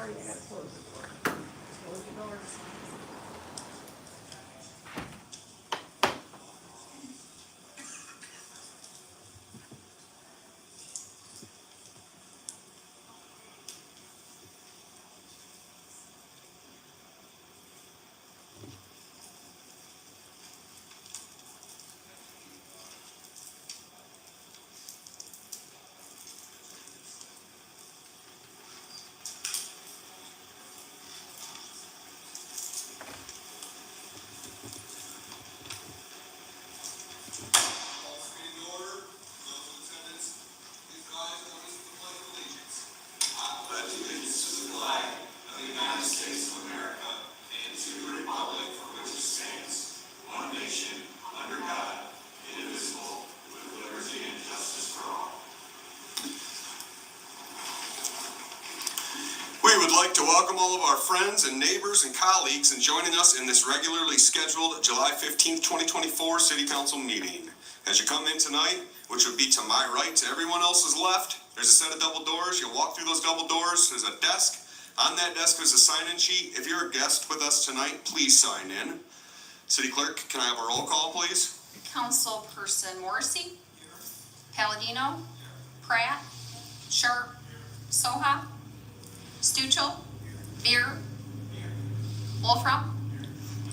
sorry, I gotta close the door. Close the doors. We would like to welcome all of our friends and neighbors and colleagues in joining us in this regularly scheduled July 15th, 2024 City Council meeting. As you come in tonight, which would be to my right, to everyone else's left, there's a set of double doors. You'll walk through those double doors. There's a desk. On that desk is a sign-in sheet. If you're a guest with us tonight, please sign in. City Clerk, can I have a roll call, please? Councilperson Morrissey. Palladino. Pratt. Sharp. Soha. Stuchel. Beer. Wolfram.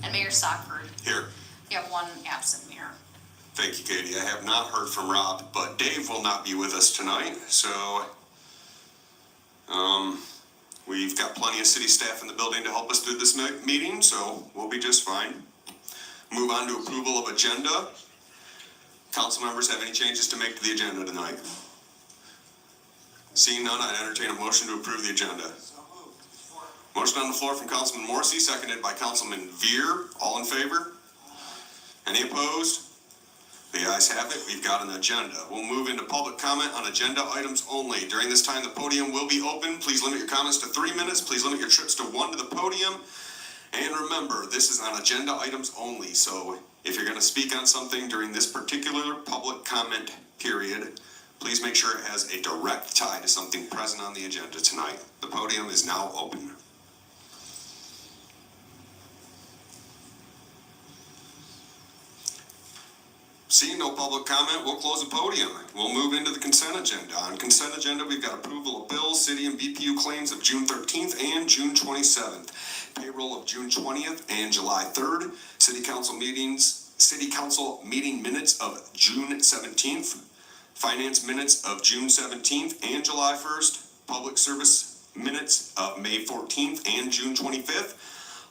And Mayor Stockford. Here. We have one absent mayor. Thank you, Katie. I have not heard from Rob, but Dave will not be with us tonight, so we've got plenty of city staff in the building to help us through this meeting, so we'll be just fine. Move on to approval of agenda. Council members have any changes to make to the agenda tonight? Seeing none, I'd entertain a motion to approve the agenda. Motion on the floor from Councilman Morrissey, seconded by Councilman Veer. All in favor? Any opposed? The ayes have it. We've got an agenda. We'll move into public comment on agenda items only. During this time, the podium will be open. Please limit your comments to 3 minutes. Please limit your trips to 1 to the podium. And remember, this is on agenda items only. So if you're going to speak on something during this particular public comment period, please make sure it has a direct tie to something present on the agenda tonight. The podium is now open. Seeing no public comment, we'll close the podium. We'll move into the consent agenda. On consent agenda, we've got approval of bills, city and BPU claims of June 13th and June 27th, payroll of June 20th and July 3rd, city council meeting minutes of June 17th, finance minutes of June 17th and July 1st, public service minutes of May 14th and June 25th,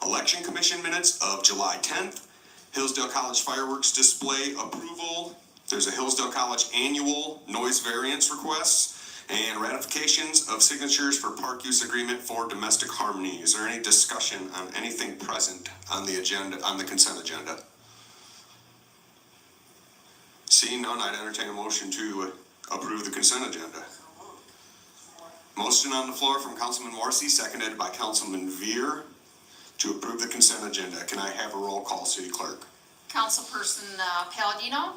election commission minutes of July 10th, Hillsdale College fireworks display approval. There's a Hillsdale College annual noise variance requests and ratifications of signatures for park use agreement for domestic harmony. Is there any discussion on anything present on the agenda, on the consent agenda? Seeing none, I'd entertain a motion to approve the consent agenda. Motion on the floor from Councilman Morrissey, seconded by Councilman Veer, to approve the consent agenda. Can I have a roll call, City Clerk? Councilperson Palladino.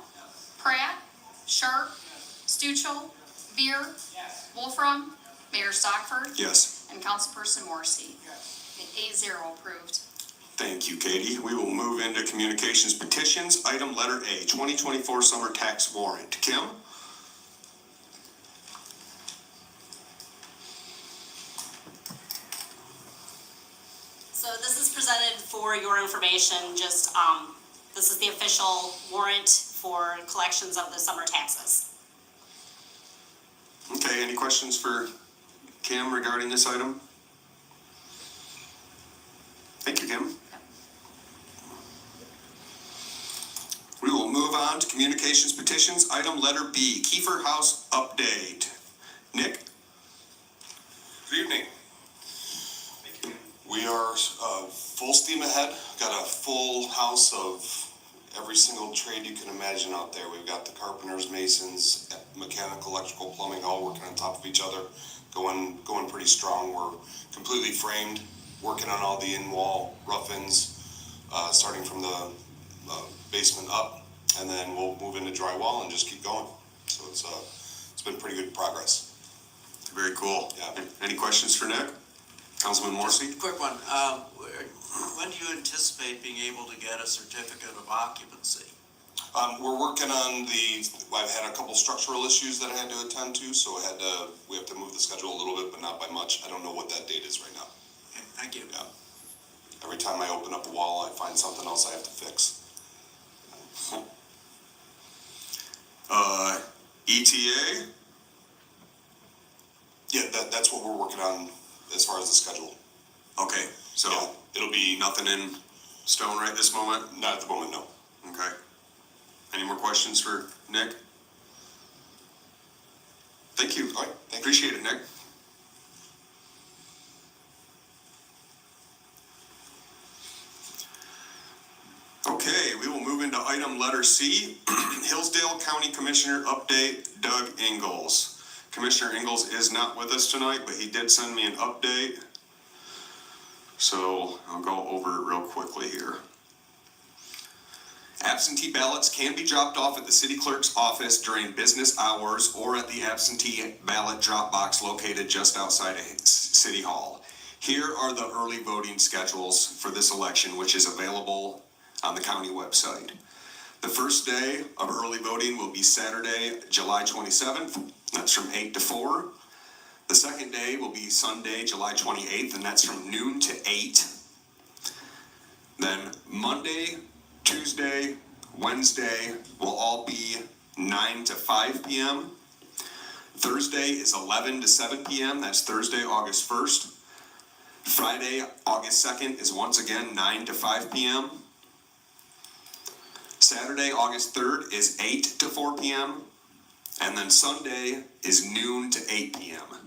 Pratt. Sharp. Stuchel. Beer. Wolfram. Mayor Stockford. Yes. And Councilperson Morrissey. 8-0 approved. Thank you, Katie. We will move into communications petitions. Item letter A, 2024 summer tax warrant. Kim? So this is presented for your information, just, this is the official warrant for collections of the summer taxes. Okay, any questions for Kim regarding this item? Thank you, Kim. We will move on to communications petitions. Item letter B, Kiefer House update. Nick? Good evening. We are full steam ahead. Got a full house of every single trade you can imagine out there. We've got the carpenters, masons, mechanical, electrical, plumbing, all working on top of each other, going pretty strong. We're completely framed, working on all the in-wall rough-ins, starting from the basement up, and then we'll move into drywall and just keep going. So it's been pretty good progress. Very cool. Yeah. Any questions for Nick? Councilman Morrissey? Quick one, when do you anticipate being able to get a certificate of occupancy? We're working on I've had a couple structural issues that I had to attend to, so we have to move the schedule a little bit, but not by much. I don't know what that date is right now. Okay, thank you. Yeah. Every time I open up a wall, I find something else I have to fix. ETA? Yeah, that's what we're working on as far as the schedule. Okay, so Yeah. it'll be nothing in stone right this moment? Not at the moment, no. Okay. Any more questions for Nick? Thank you. All right, thank you. Appreciate it, Nick. Okay, we will move into item letter C, Hillsdale County Commissioner update, Doug Ingalls. Commissioner Ingalls is not with us tonight, but he did send me an update. So I'll go over it real quickly here. Absentee ballots can be dropped off at the city clerk's office during business hours or at the absentee ballot drop box located just outside of City Hall. Here are the early voting schedules for this election, which is available on the county website. The first day of early voting will be Saturday, July 27th. That's from 8 to 4. The second day will be Sunday, July 28th, and that's from noon to 8. Then Monday, Tuesday, Wednesday will all be 9 to 5 p.m. Thursday is 11 to 7 p.m. That's Thursday, August 1st. Friday, August 2nd is once again 9 to 5 p.m. Saturday, August 3rd is 8 to 4 p.m. And then Sunday is noon to 8 p.m.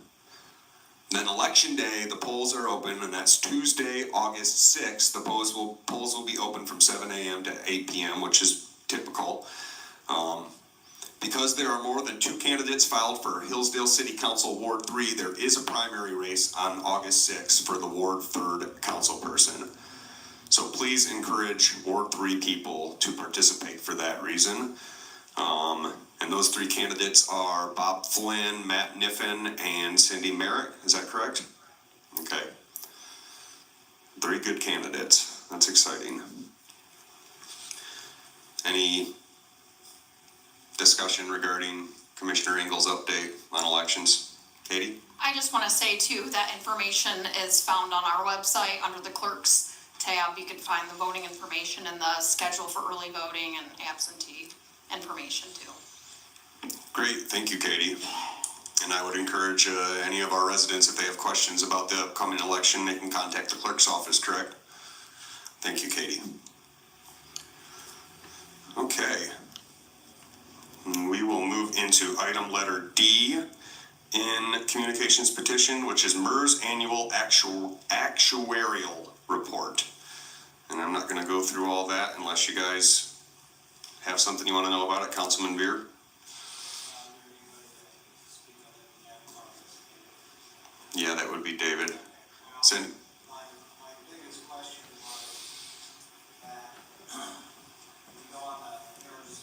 Then election day, the polls are open, and that's Tuesday, August 6th. The polls will be open from 7 a.m. to 8 p.m., which is typical. Because there are more than 2 candidates filed for Hillsdale City Council Ward 3, there is a primary race on August 6th for the Ward 3rd council person. So please encourage Ward 3 people to participate for that reason. And those 3 candidates are Bob Flynn, Matt Niffen, and Cindy Merrick. Is that correct? Okay. 3 good candidates. That's exciting. Any discussion regarding Commissioner Ingalls' update on elections? Katie? I just want to say too, that information is found on our website under the clerk's tab. You can find the voting information and the schedule for early voting and absentee information too. Great, thank you, Katie. And I would encourage any of our residents, if they have questions about the upcoming election, they can contact the clerk's office, correct? Thank you, Katie. Okay. We will move into item letter D in communications petition, which is MERS annual actuarial report. And I'm not going to go through all that unless you guys have something you want to know about it. Councilman Veer? Yeah, that would be David. Cindy? My biggest question was that you go on there's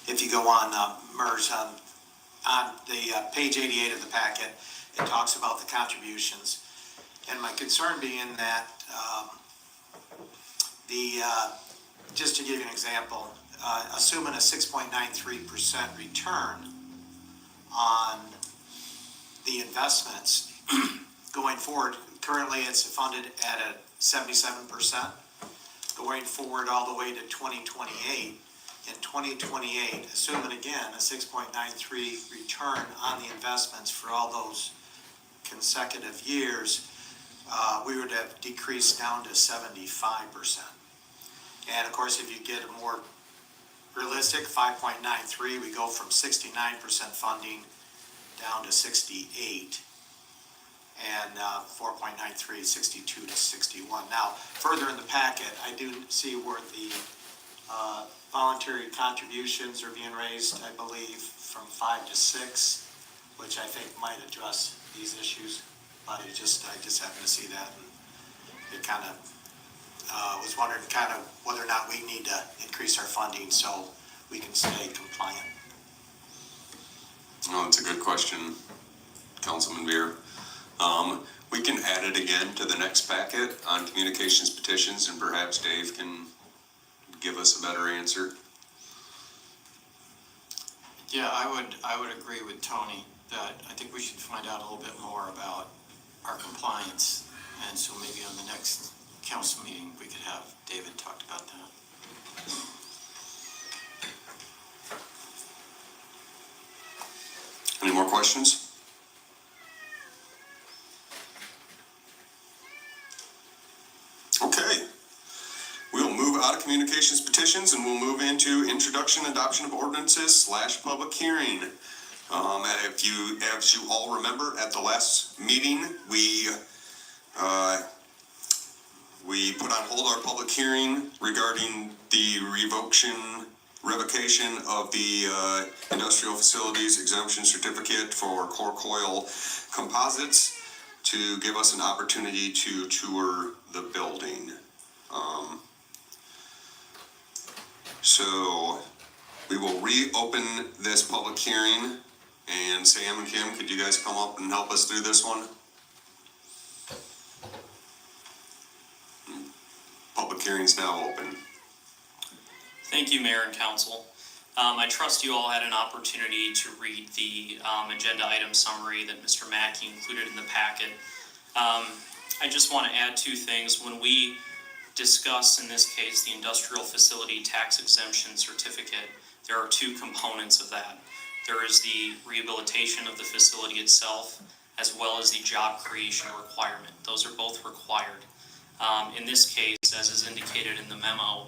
if you go on MERS on the page 88 of the packet, it talks about the contributions. And my concern being that just to give you an example, assuming a 6.93% return on the investments going forward, currently it's funded at a 77%. Going forward all the way to 2028, in 2028, assuming again a 6.93 return on the investments for all those consecutive years, we would have decreased down to 75%. And of course, if you get a more realistic 5.93, we go from 69% funding down to 68, and 4.93, 62 to 61. Now, further in the packet, I do see where the voluntary contributions are being raised, I believe, from 5 to 6, which I think might address these issues. But I just happened to see that, and it kind of was wondering kind of whether or not we need to increase our funding so we can stay compliant. Oh, that's a good question, Councilman Beer. We can add it again to the next packet on communications petitions, and perhaps Dave can give us a better answer. Yeah, I would agree with Tony that I think we should find out a little bit more about our compliance. And so maybe on the next council meeting, we could have David talk about that. Any more questions? Okay. We'll move out of communications petitions and we'll move into introduction, adoption of ordinances / public hearing. As you all remember, at the last meeting, we put on hold our public hearing regarding the revocation of the industrial facilities exemption certificate for core coil composites to give us an opportunity to tour the building. So we will reopen this public hearing, and Sam and Kim, could you guys come up and help us through this one? Public hearing's now open. Thank you, Mayor and Council. I trust you all had an opportunity to read the agenda item summary that Mr. Mackey included in the packet. I just want to add two things. When we discuss, in this case, the industrial facility tax exemption certificate, there are two components of that. There is the rehabilitation of the facility itself, as well as the job creation requirement. Those are both required. In this case, as is indicated in the memo,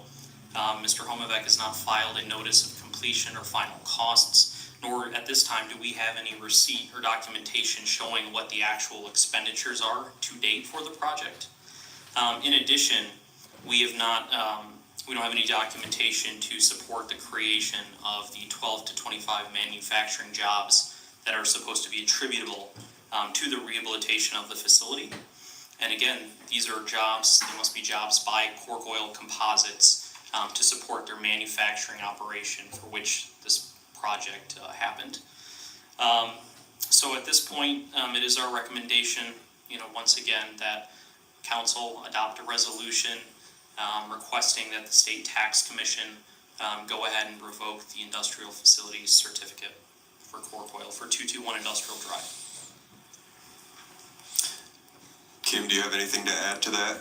Mr. Homavec has not filed a notice of completion or final costs, nor at this time do we have any receipt or documentation showing what the actual expenditures are to date for the project. In addition, we don't have any documentation to support the creation of the 12 to 25 manufacturing jobs that are supposed to be attributable to the rehabilitation of the facility. And again, these are jobs, they must be jobs by Core Coil Composites to support their manufacturing operation for which this project happened. So at this point, it is our recommendation, once again, that council adopt a resolution requesting that the State Tax Commission go ahead and revoke the industrial facilities certificate for Core Coil for 221 Industrial Drive. Kim, do you have anything to add to that?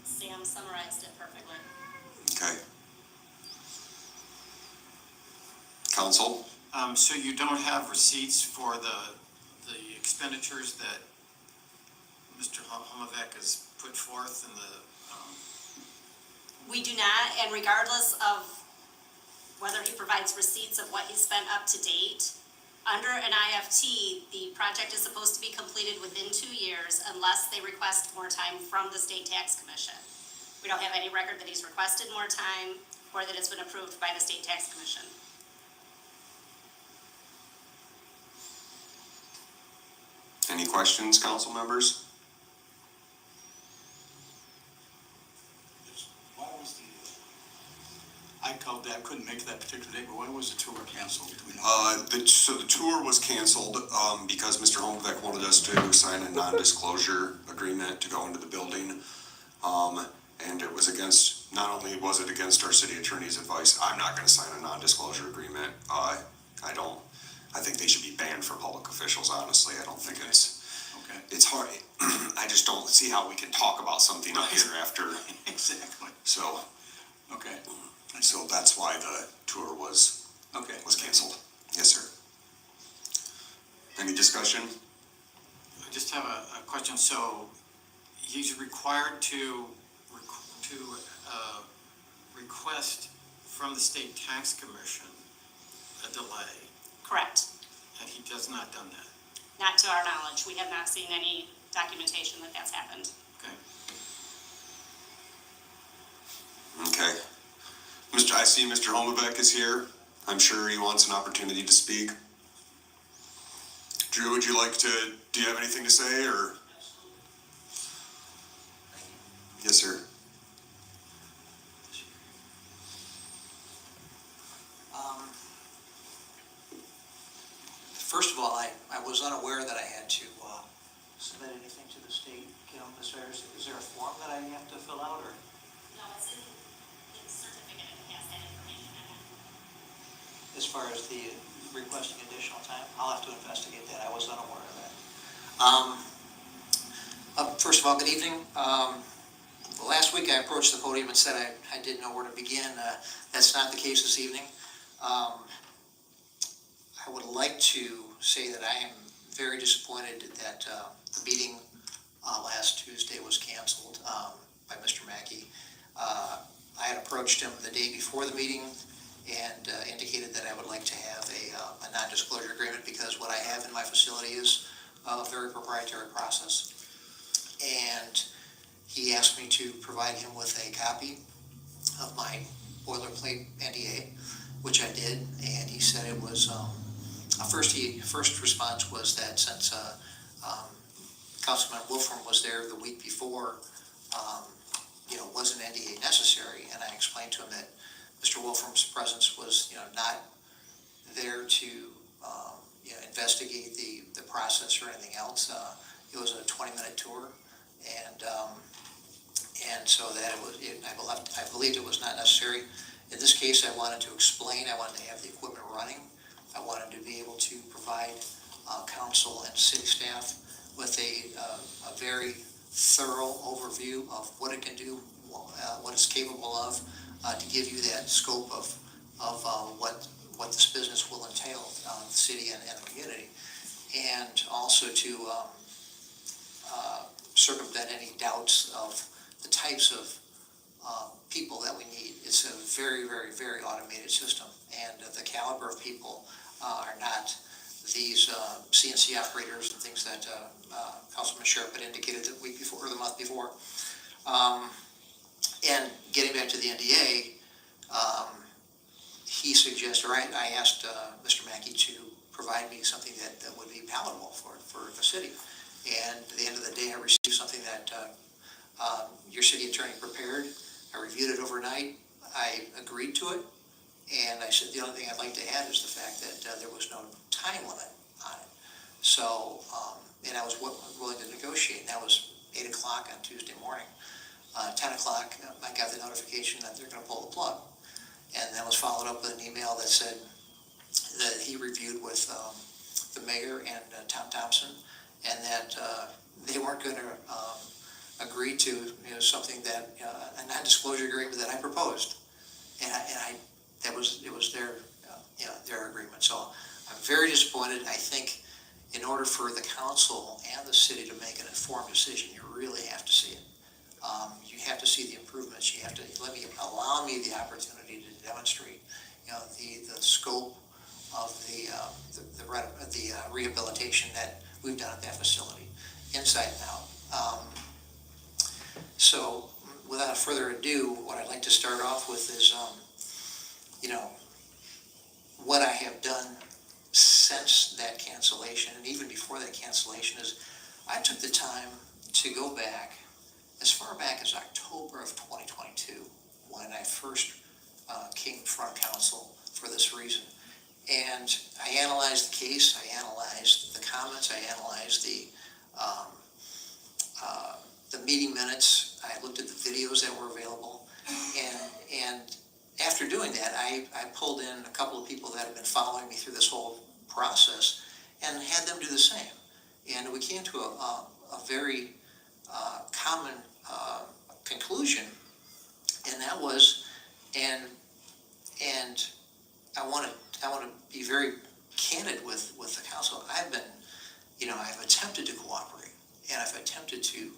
Sam summarized it perfectly. Okay. Council? So you don't have receipts for the expenditures that Mr. Homavec has put forth in the, We do not, and regardless of whether he provides receipts of what he spent up to date, under an IFT, the project is supposed to be completed within 2 years unless they request more time from the State Tax Commission. We don't have any record that he's requested more time or that it's been approved by the State Tax Commission. Any questions, council members? Why was I called that, couldn't make that particular day, but why was the tour canceled? Do we know? So the tour was canceled because Mr. Holmbeck wanted us to sign a non-disclosure agreement to go into the building. And it was against, not only was it against our city attorney's advice, I'm not gonna sign a non-disclosure agreement. I think they should be banned for public officials, honestly. I don't think Okay. it's hard. I just don't see how we can talk about something up here after, Exactly. so. Okay. So that's why the tour was canceled. Yes, sir. Any discussion? I just have a question. So he's required to request from the State Tax Commission a delay, Correct. and he has not done that. Not to our knowledge. We have not seen any documentation that that's happened. Okay. Okay. I see Mr. Holmbeck is here. I'm sure he wants an opportunity to speak. Drew, do you have anything to say, or? Yes, sir. First of all, I was unaware that I had to submit anything to the state. Ms. Ayers, is there a form that I have to fill out, or? No, it's in the certificate, it has that information in it. As far as the requesting additional time, I'll have to investigate that. I was unaware of that. First of all, good evening. Last week I approached the podium and said I didn't know where to begin. That's not the case this evening. I would like to say that I am very disappointed that the meeting last Tuesday was canceled by Mr. Mackey. I had approached him the day before the meeting and indicated that I would like to have a non-disclosure agreement because what I have in my facility is a very proprietary process. And he asked me to provide him with a copy of my boilerplate NDA, which I did, and he said it was, first response was that since Councilman Wolfram was there the week before, wasn't NDA necessary, and I explained to him that Mr. Wolfram's presence was, not there to, investigate the process or anything else. It was a 20-minute tour, and so that I believed it was not necessary. In this case, I wanted to explain, I wanted to have the equipment running, I wanted to be able to provide council and city staff with a very thorough overview of what it can do, what it's capable of, to give you that scope of what this business will entail, the city and the community, and also to circumvent any doubts of the types of people that we need. It's a very, very, very automated system, and the caliber of people are not these CNC operators and things that Councilman Sharp had indicated the week before or the month before. And getting back to the NDA, he suggested, or I asked Mr. Mackey to provide me something that would be palatable for the city. And at the end of the day, I received something that your city attorney prepared. I reviewed it overnight. I agreed to it. And I said the only thing I'd like to add is the fact that there was no time limit on it. So, and I was willing to negotiate. And that was 8 o'clock on Tuesday morning. 10 o'clock, I got the notification that they're going to pull the plug. And that was followed up with an email that said that he reviewed with the mayor and Tom Thompson, and that they weren't going to agree to something that a non-disclosure agreement that I proposed, and it was their agreement. So I'm very disappointed. I think in order for the council and the city to make an informed decision, you really have to see it. You have to see the improvements. You have to allow me the opportunity to demonstrate, the scope of the rehabilitation that we've done at that facility, inside and out. So, without further ado, what I'd like to start off with is, what I have done since that cancellation, and even before that cancellation, is I took the time to go back as far back as October of 2022, when I first came in front of council for this reason. And I analyzed the case, I analyzed the comments, I analyzed the meeting minutes, I looked at the videos that were available, and after doing that, I pulled in a couple of people that have been following me through this whole process and had them do the same. And we came to a very common conclusion, and that was, and I want to be very candid with the council. I've attempted to cooperate, and I've attempted to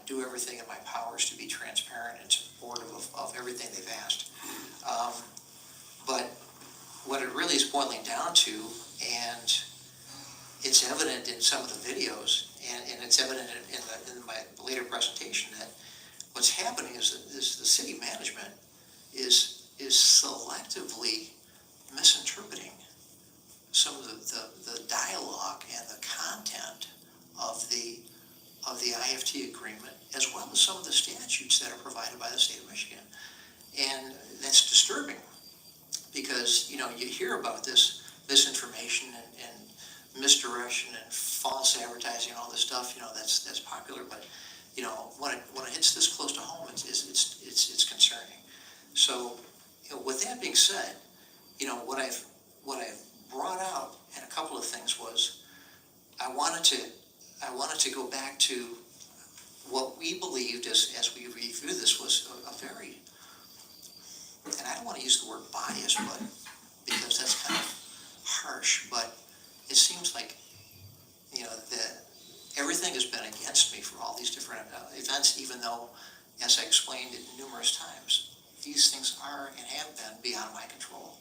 do everything in my powers to be transparent and supportive of everything they've asked. But what it really is boiling down to, and it's evident in some of the videos, and it's evident in my later presentation, that what's happening is that the city management is selectively misinterpreting some of the dialogue and the content of the IFT agreement, as well as some of the statutes that are provided by the state of Michigan. And that's disturbing, because you hear about this information, and misdirection and false advertising and all this stuff, that's popular, but, when it hits this close to home, it's concerning. So, with that being said, what I've brought out in a couple of things was, I wanted to go back to what we believed as we reviewed this was a very, and I don't want to use the word bias, but because that's kind of harsh, but it seems like, that everything has been against me for all these different events, even though, as I explained it numerous times, these things are and have been beyond my control.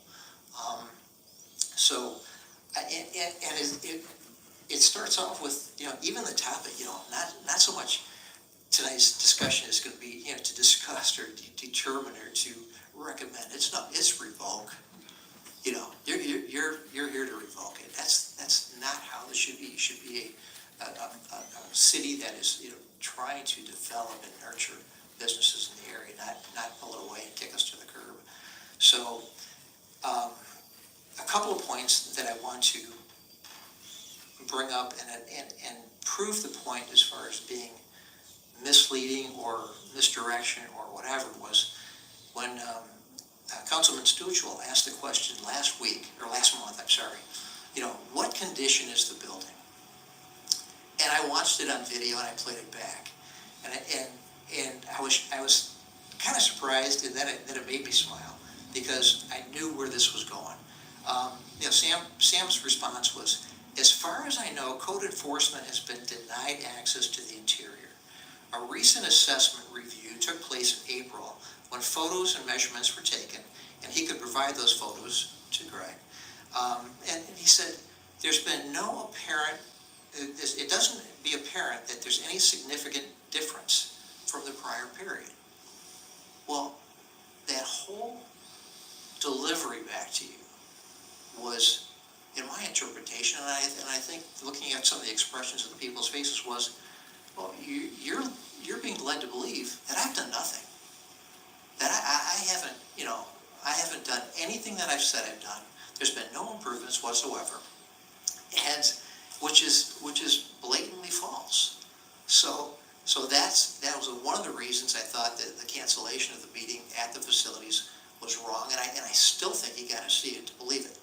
It starts off with, even the topic, not so much tonight's discussion is going to be, to discuss or determine or to recommend. It's revoke. You're here to revoke it. That's not how this should be. It should be a city that is, trying to develop and nurture businesses in the area, not pull it away and kick us to the curb. So, a couple of points that I want to bring up and prove the point as far as being misleading or misdirection or whatever was when Councilman Stuchel asked the question last month, what condition is the building? And I watched it on video and I played it back, and I was kind of surprised, and then it made me smile because I knew where this was going. Sam's response was, as far as I know, code enforcement has been denied access to the interior. A recent assessment review took place in April when photos and measurements were taken, and he could provide those photos to Greg. And he said, there's been no apparent, it doesn't be apparent that there's any significant difference from the prior period. Well, that whole delivery back to you was, in my interpretation, and I think looking at some of the expressions of the people's faces was, well, you're being led to believe that I've done nothing. That I haven't done anything that I've said I've done. There's been no improvements whatsoever, and which is blatantly false. So that was one of the reasons I thought that the cancellation of the meeting at the facilities was wrong, and I still think you got to see it to believe it.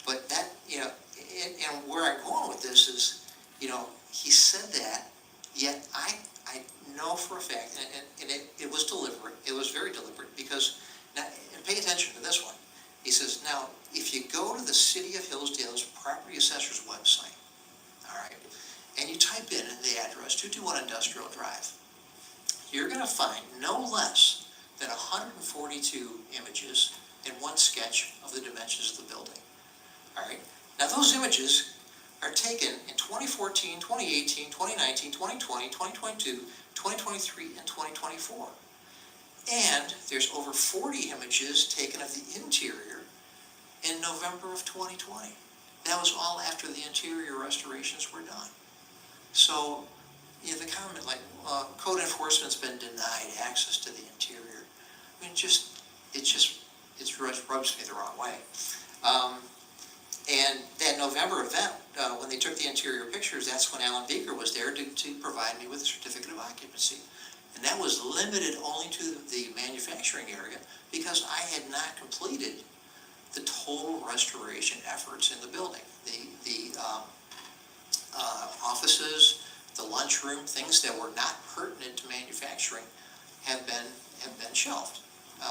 But that, and where I'm going with this is, he said that, yet I know for a fact, and it was deliberate, it was very deliberate, because, now, and pay attention to this one. He says, now, if you go to the City of Hillsdale's Property Assessor's website, all right, and you type in the address, 221 Industrial Drive, you're going to find no less than 142 images and one sketch of the dimensions of the building. All right. Now those images are taken in 2014, 2018, 2019, 2020, 2022, 2023, and 2024. And there's over 40 images taken of the interior in November of 2020. That was all after the interior restorations were done. So, the comment like, code enforcement's been denied access to the interior. I mean, it rubs me the wrong way. And that November event, when they took the interior pictures, that's when Alan Beaker was there to provide me with a certificate of occupancy. And that was limited only to the manufacturing area because I had not completed the total restoration efforts in the building. The offices, the lunchroom, things that were not pertinent to manufacturing have been shelved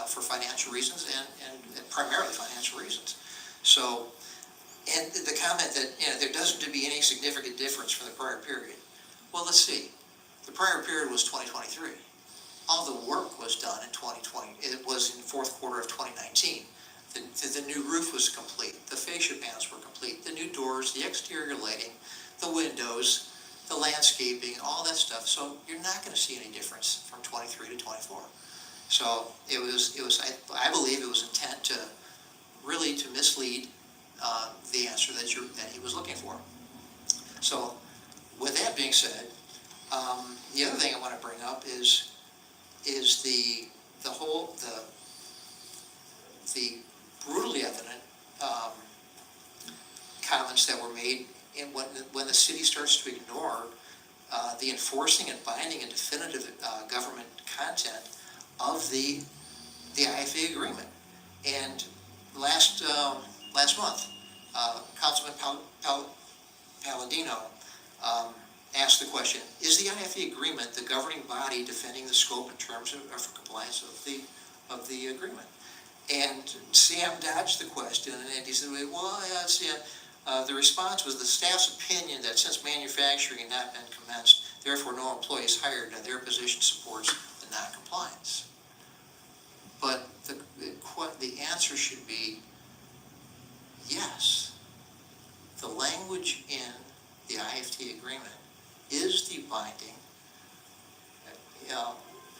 for financial reasons and primarily financial reasons. So, and the comment that there doesn't be any significant difference from the prior period. Well, let's see. The prior period was 2023. All the work was done in 2020. It was in the fourth quarter of 2019. The new roof was complete. The fascia panels were complete. The new doors, the exterior lighting, the windows, the landscaping, all that stuff. So you're not going to see any difference from 23 to 24. So it was. I believe it was intent to really to mislead the answer that he was looking for. So with that being said, the other thing I want to bring up is the brutally evident comment comments that were made, and when the city starts to ignore the enforcing and binding and definitive government content of the IFA agreement. And last month, Councilman Palladino asked the question, is the IFA agreement the governing body defending the scope and terms of compliance of the agreement? And Sam dodged the question, and he said, well, yeah, Sam, the response was the staff's opinion that since manufacturing had not been commenced, therefore no employees hired, their position supports the non-compliance. But the answer should be yes. The language in the IFT agreement is the binding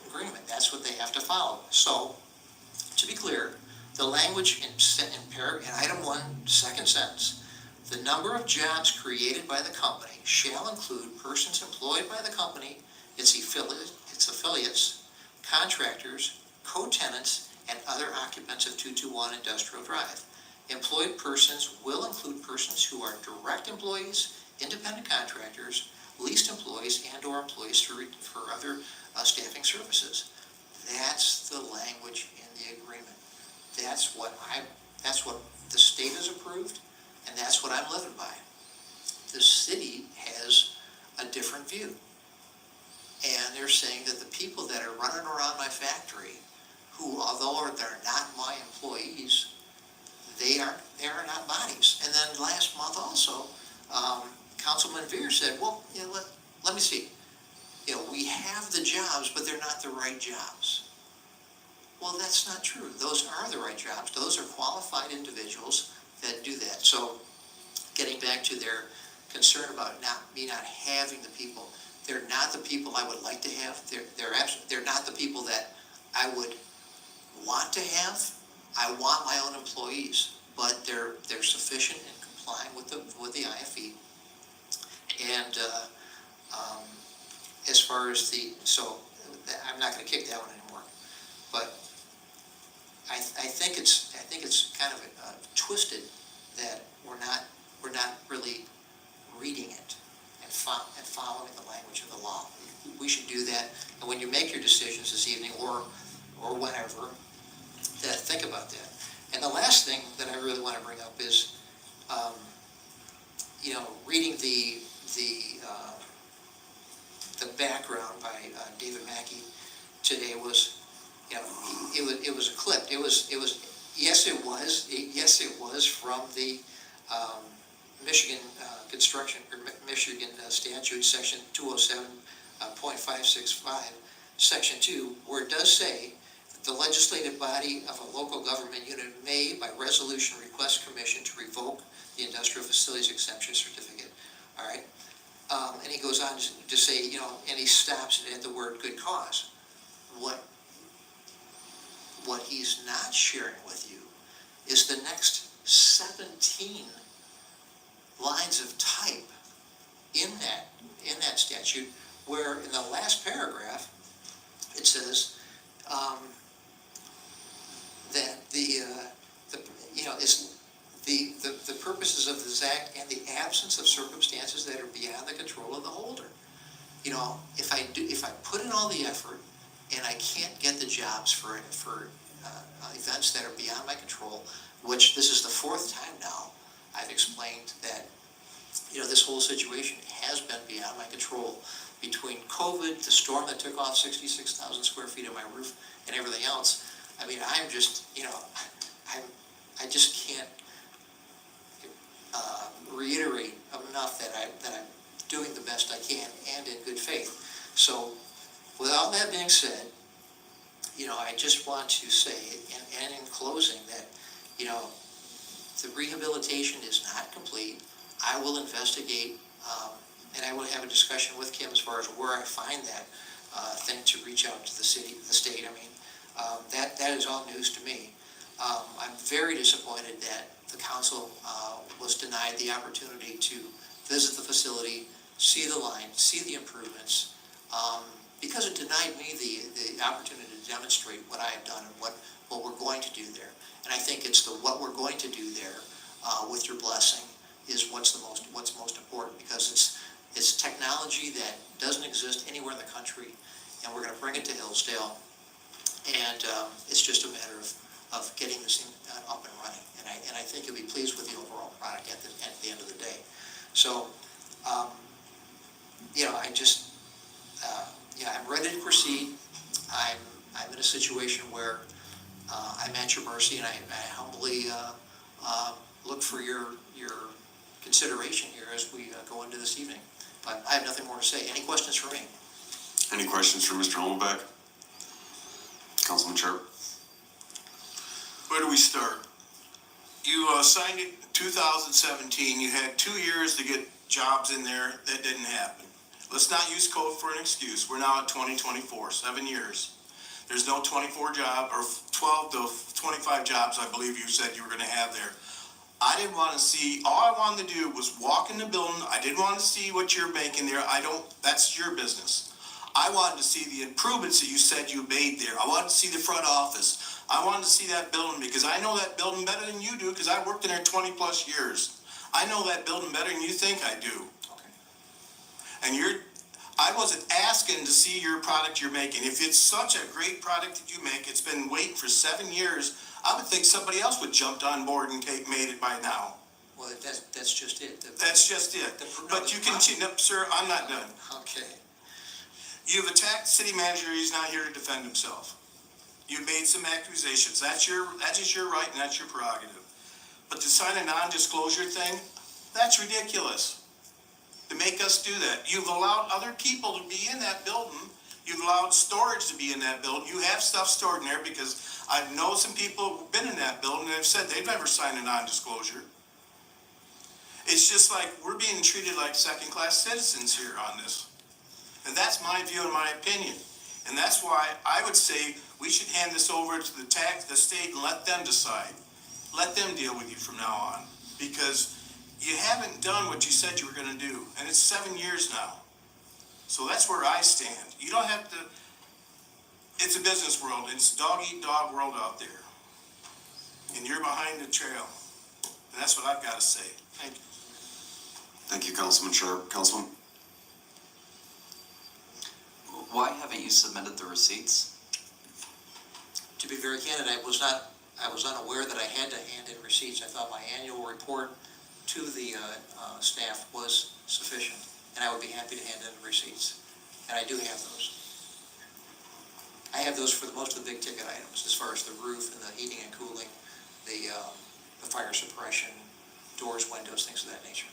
agreement. That's what they have to follow. So, to be clear, the language in item 1, second sentence, the number of jobs created by the company shall include persons employed by the company, its affiliates, contractors, co-tenants, and other occupants of 221 Industrial Drive. Employed persons will include persons who are direct employees, independent contractors, leased employees, and/or employees for other staffing services. That's the language in the agreement. That's what the state has approved, and that's what I'm living by. The city has a different view. And they're saying that the people that are running around my factory, who although they're not my employees, they are not bodies. And then last month also, Councilman Veer said, well, let me see. We have the jobs, but they're not the right jobs. Well, that's not true. Those are the right jobs. Those are qualified individuals that do that. So getting back to their concern about me not having the people, they're not the people I would like to have. They're not the people that I would want to have. I want my own employees, but they're sufficient in complying with the IFE. And as far as I'm not going to kick that one anymore. But I think it's kind of twisted that we're not really reading it and following the language of the law. We should do that. And when you make your decisions this evening or whenever, think about that. And the last thing that I really want to bring up is, reading the background by David Mackey today was, it was a clip. It was from the Michigan construction or Michigan statute section 207.565 section 2, where it does say that the legislative body of a local government unit may by resolution request commission to revoke the industrial facilities exemption certificate. All right. And he goes on to say, and he stops at the word good cause. What he's not sharing with you is the next 17 lines of type in that statute, where in the last paragraph it says that the purposes of this act and the absence of circumstances that are beyond the control of the holder. If I put in all the effort and I can't get the jobs for events that are beyond my control, which this is the 4th time now I've explained that this whole situation has been beyond my control, between COVID, the storm that took off 66,000 square feet of my roof, and everything else. I mean, I'm just I just can't reiterate enough that I'm doing the best I can and in good faith. So, with all that being said, I just want to say, and in closing, that the rehabilitation is not complete. I will investigate, and I will have a discussion with Kim as far as where I find that thing to reach out to the state. I mean, that is all news to me. I'm very disappointed that the council was denied the opportunity to visit the facility, see the line, see the improvements, because it denied me the opportunity to demonstrate what I have done and what we're going to do there. And I think it's what we're going to do there, with your blessing, is what's most important, because it's technology that doesn't exist anywhere in the country, and we're gonna bring it to Hillsdale. And it's just a matter of getting this thing up and running. And I think you'll be pleased with the overall product at the end of the day. So, I just, I'm ready to proceed. I'm in a situation where I'm at your mercy, and I humbly look for your consideration here as we go into this evening. But I have nothing more to say. Any questions for me? Any questions for Mr. Holmbeck? Councilman Sharp? Where do we start? You signed it in 2017. You had 2 years to get jobs in there. That didn't happen. Let's not use code for an excuse. We're now at 2024, 7 years. There's no 24 job or 12 to 25 jobs, I believe you said you were going to have there. I didn't want to see, all I wanted to do was walk in the building. I didn't want to see what you're making there. That's your business. I wanted to see the improvements that you said you made there. I wanted to see the front office. I wanted to see that building because I know that building better than you do because I worked in there 20 plus years. I know that building better than you think I do. Okay. And I wasn't asking to see your product you're making. If it's such a great product that you make, it's been waiting for 7 years, I would think somebody else would jumped on board and made it by now. Well, that's just it. That's just it. But you continue, no, sir, I'm not done. Okay. You've attacked the city manager, he's not here to defend himself. You've made some accusations, that is your right and that's your prerogative. But to sign a non-disclosure thing, that's ridiculous. To make us do that. You've allowed other people to be in that building, you've allowed storage to be in that building, you have stuff stored in there because I know some people who've been in that building and have said they've never signed a non-disclosure. It's just like we're being treated like second-class citizens here on this. And that's my view and my opinion. And that's why I would say we should hand this over to the state and let them decide. Let them deal with you from now on. Because you haven't done what you said you were gonna do. And it's 7 years now. So that's where I stand. You don't have to, it's a business world. It's dog-eat-dog world out there. And you're behind the trail. And that's what I've gotta say. Thank you. Thank you, Councilman Sharp. Councilman? Why haven't you submitted the receipts? To be very candid, I was unaware that I had to hand in receipts. I thought my annual report to the staff was sufficient, and I would be happy to hand in the receipts. And I do have those. I have those for most of the big ticket items, as far as the roof and the heating and cooling, the fire suppression, doors, windows, things of that nature.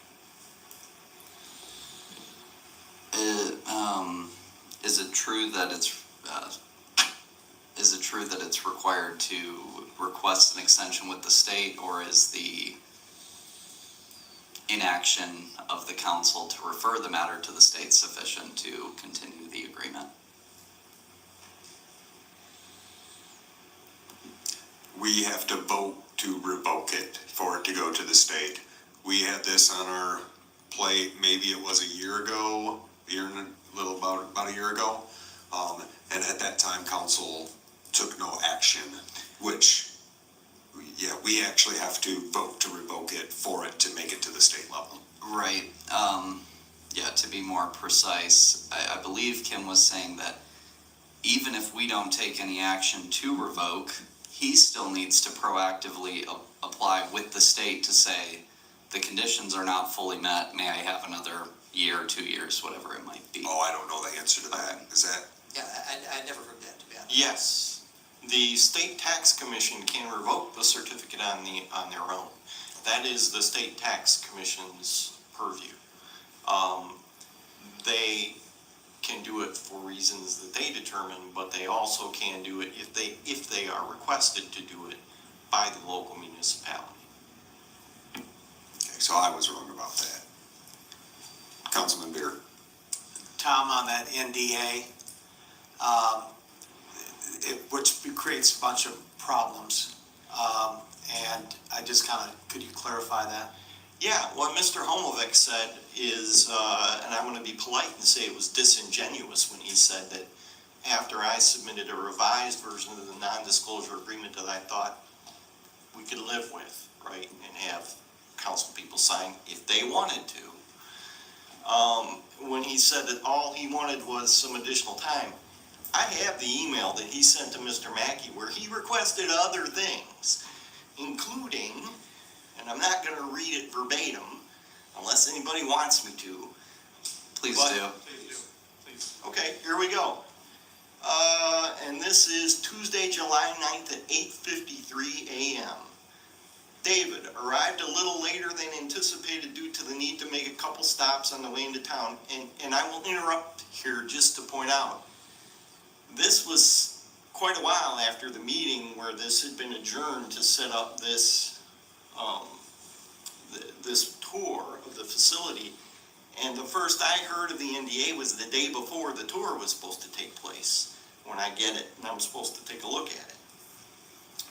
Is it true that it's required to request an extension with the state, or is the inaction of the council to refer the matter to the state sufficient to continue the agreement? We have to vote to revoke it for it to go to the state. We had this on our plate, maybe it was a year ago, about a year ago. And at that time, council took no action, which, we actually have to vote to revoke it for it to make it to the state level. Right. To be more precise, I believe Kim was saying that even if we don't take any action to revoke, he still needs to proactively apply with the state to say, the conditions are not fully met, may I have another year, 2 years, whatever it might be. Oh, I don't know the answer to that. Is that? Yeah, I never heard that, to be honest. Yes, the state tax commission can revoke the certificate on their own. That is the state tax commission's purview. They can do it for reasons that they determine, but they also can do it if they are requested to do it by the local municipality. Okay, so I was wrong about that. Councilman Beer. Tom, on that NDA, which creates a bunch of problems. And I just could you clarify that? Yeah, what Mr. Homovic said is, and I'm gonna be polite and say it was disingenuous when he said that after I submitted a revised version of the non-disclosure agreement that I thought we could live with, right, and have council people sign if they wanted to. When he said that all he wanted was some additional time, I have the email that he sent to Mr. Mackey where he requested other things, including, and I'm not gonna read it verbatim unless anybody wants me to. Please But- do. Okay, here we go. And this is Tuesday, July 9th at 8:53 a.m. David arrived a little later than anticipated due to the need to make a couple stops on the way into town. And I will interrupt here just to point out, this was quite a while after the meeting where this had been adjourned to set up this, this tour of the facility. And the first I heard of the NDA was the day before the tour was supposed to take place, when I get it and I'm supposed to take a look at it.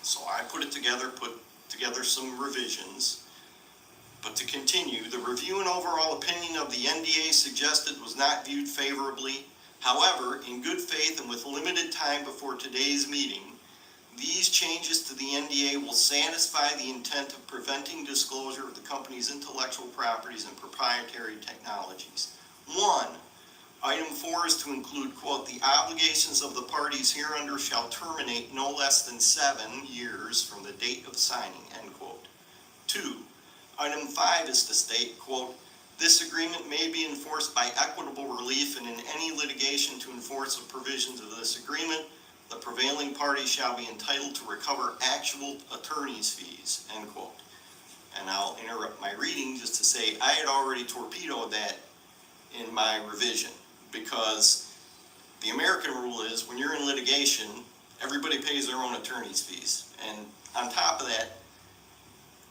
So I put together some revisions. But to continue, the review and overall opinion of the NDA suggested was not viewed favorably. However, in good faith and with limited time before today's meeting, these changes to the NDA will satisfy the intent of preventing disclosure of the company's intellectual properties and proprietary technologies. 1, item 4 is to include, quote, the obligations of the parties hereunder shall terminate no less than 7 years from the date of signing, end quote. 2, item 5 is to state, quote, this agreement may be enforced by equitable relief, and in any litigation to enforce the provisions of this agreement, the prevailing party shall be entitled to recover actual attorney's fees, end quote. And I'll interrupt my reading just to say I had already torpedoed that in my revision, because the American rule is when you're in litigation, everybody pays their own attorney's fees. And on top of that,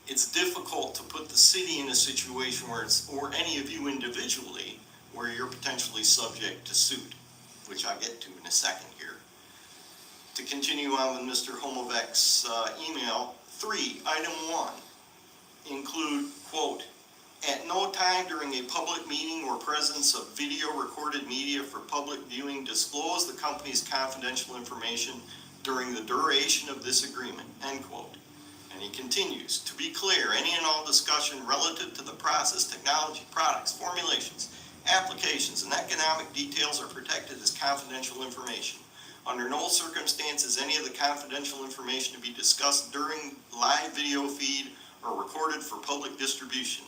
it's difficult to put the city in a situation where it's, or any of you individually, where you're potentially subject to suit, which I'll get to in a second here. To continue on with Mr. Homovec's email, 3, item 1, include, quote, at no time during a public meeting or presence of video recorded media for public viewing disclose the company's confidential information during the duration of this agreement, end quote. And he continues, to be clear, any and all discussion relative to the process, technology, products, formulations, applications, and economic details are protected as confidential information. Under no circumstances any of the confidential information to be discussed during live video feed or recorded for public distribution.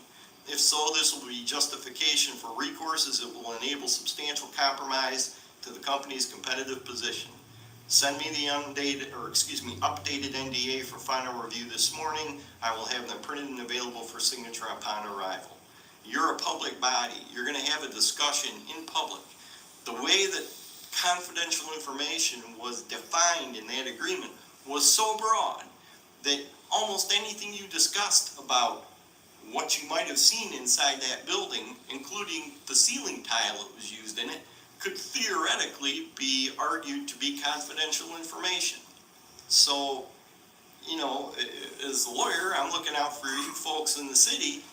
If so, this will be justification for recourse, as it will enable substantial compromise to the company's competitive position. Send me the updated NDA for final review this morning. I will have them printed and available for signature upon arrival. You're a public body. You're going to have a discussion in public. The way that confidential information was defined in that agreement was so broad that almost anything you discussed about what you might have seen inside that building, including the ceiling tile that was used in it, could theoretically be argued to be confidential information. So, you know, as a lawyer, I'm looking out for you folks in the city.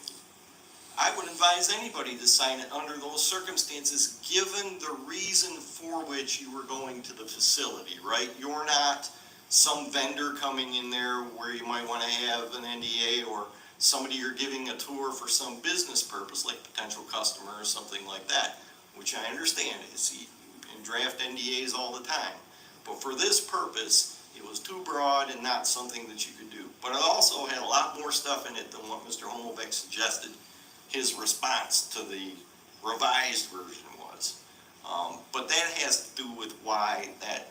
I would advise anybody to sign it under those circumstances, given the reason for which you were going to the facility, right? You're not some vendor coming in there where you might want to have an NDA, or somebody you're giving a tour for some business purpose, like potential customer or something like that, which I understand. You can draft NDAs all the time. But for this purpose, it was too broad and not something that you could do. But it also had a lot more stuff in it than what Mr. Homovec suggested his response to the revised version was. But that has to do with why that,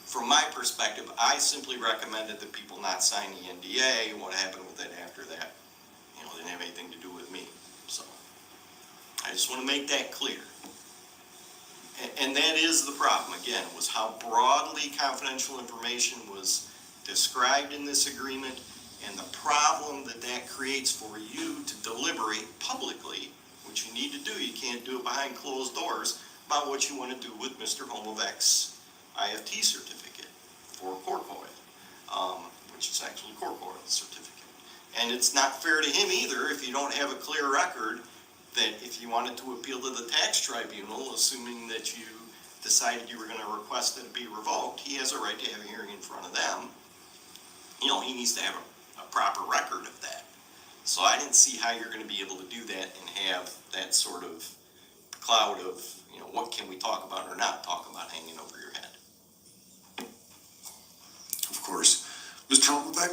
from my perspective, I simply recommended that people not sign the NDA. What happened with it after that, you know, didn't have anything to do with me. So I just want to make that clear. And that is the problem, again, was how broadly confidential information was described in this agreement, and the problem that that creates for you to deliberate publicly, which you need to do. You can't do it behind closed doors, about what you want to do with Mr. Homovec's IFT certificate for cork oil, which is actually cork oil certificate. And it's not fair to him either if you don't have a clear record that if you wanted to appeal to the tax tribunal, assuming that you decided you were going to request that it be revoked, he has a right to have a hearing in front of them. You know, he needs to have a proper record of that. So I didn't see how you're gonna be able to do that and have that sort of cloud of, you know, what can we talk about or not talk about hanging over your head. Of course. Mr. Holmbeck,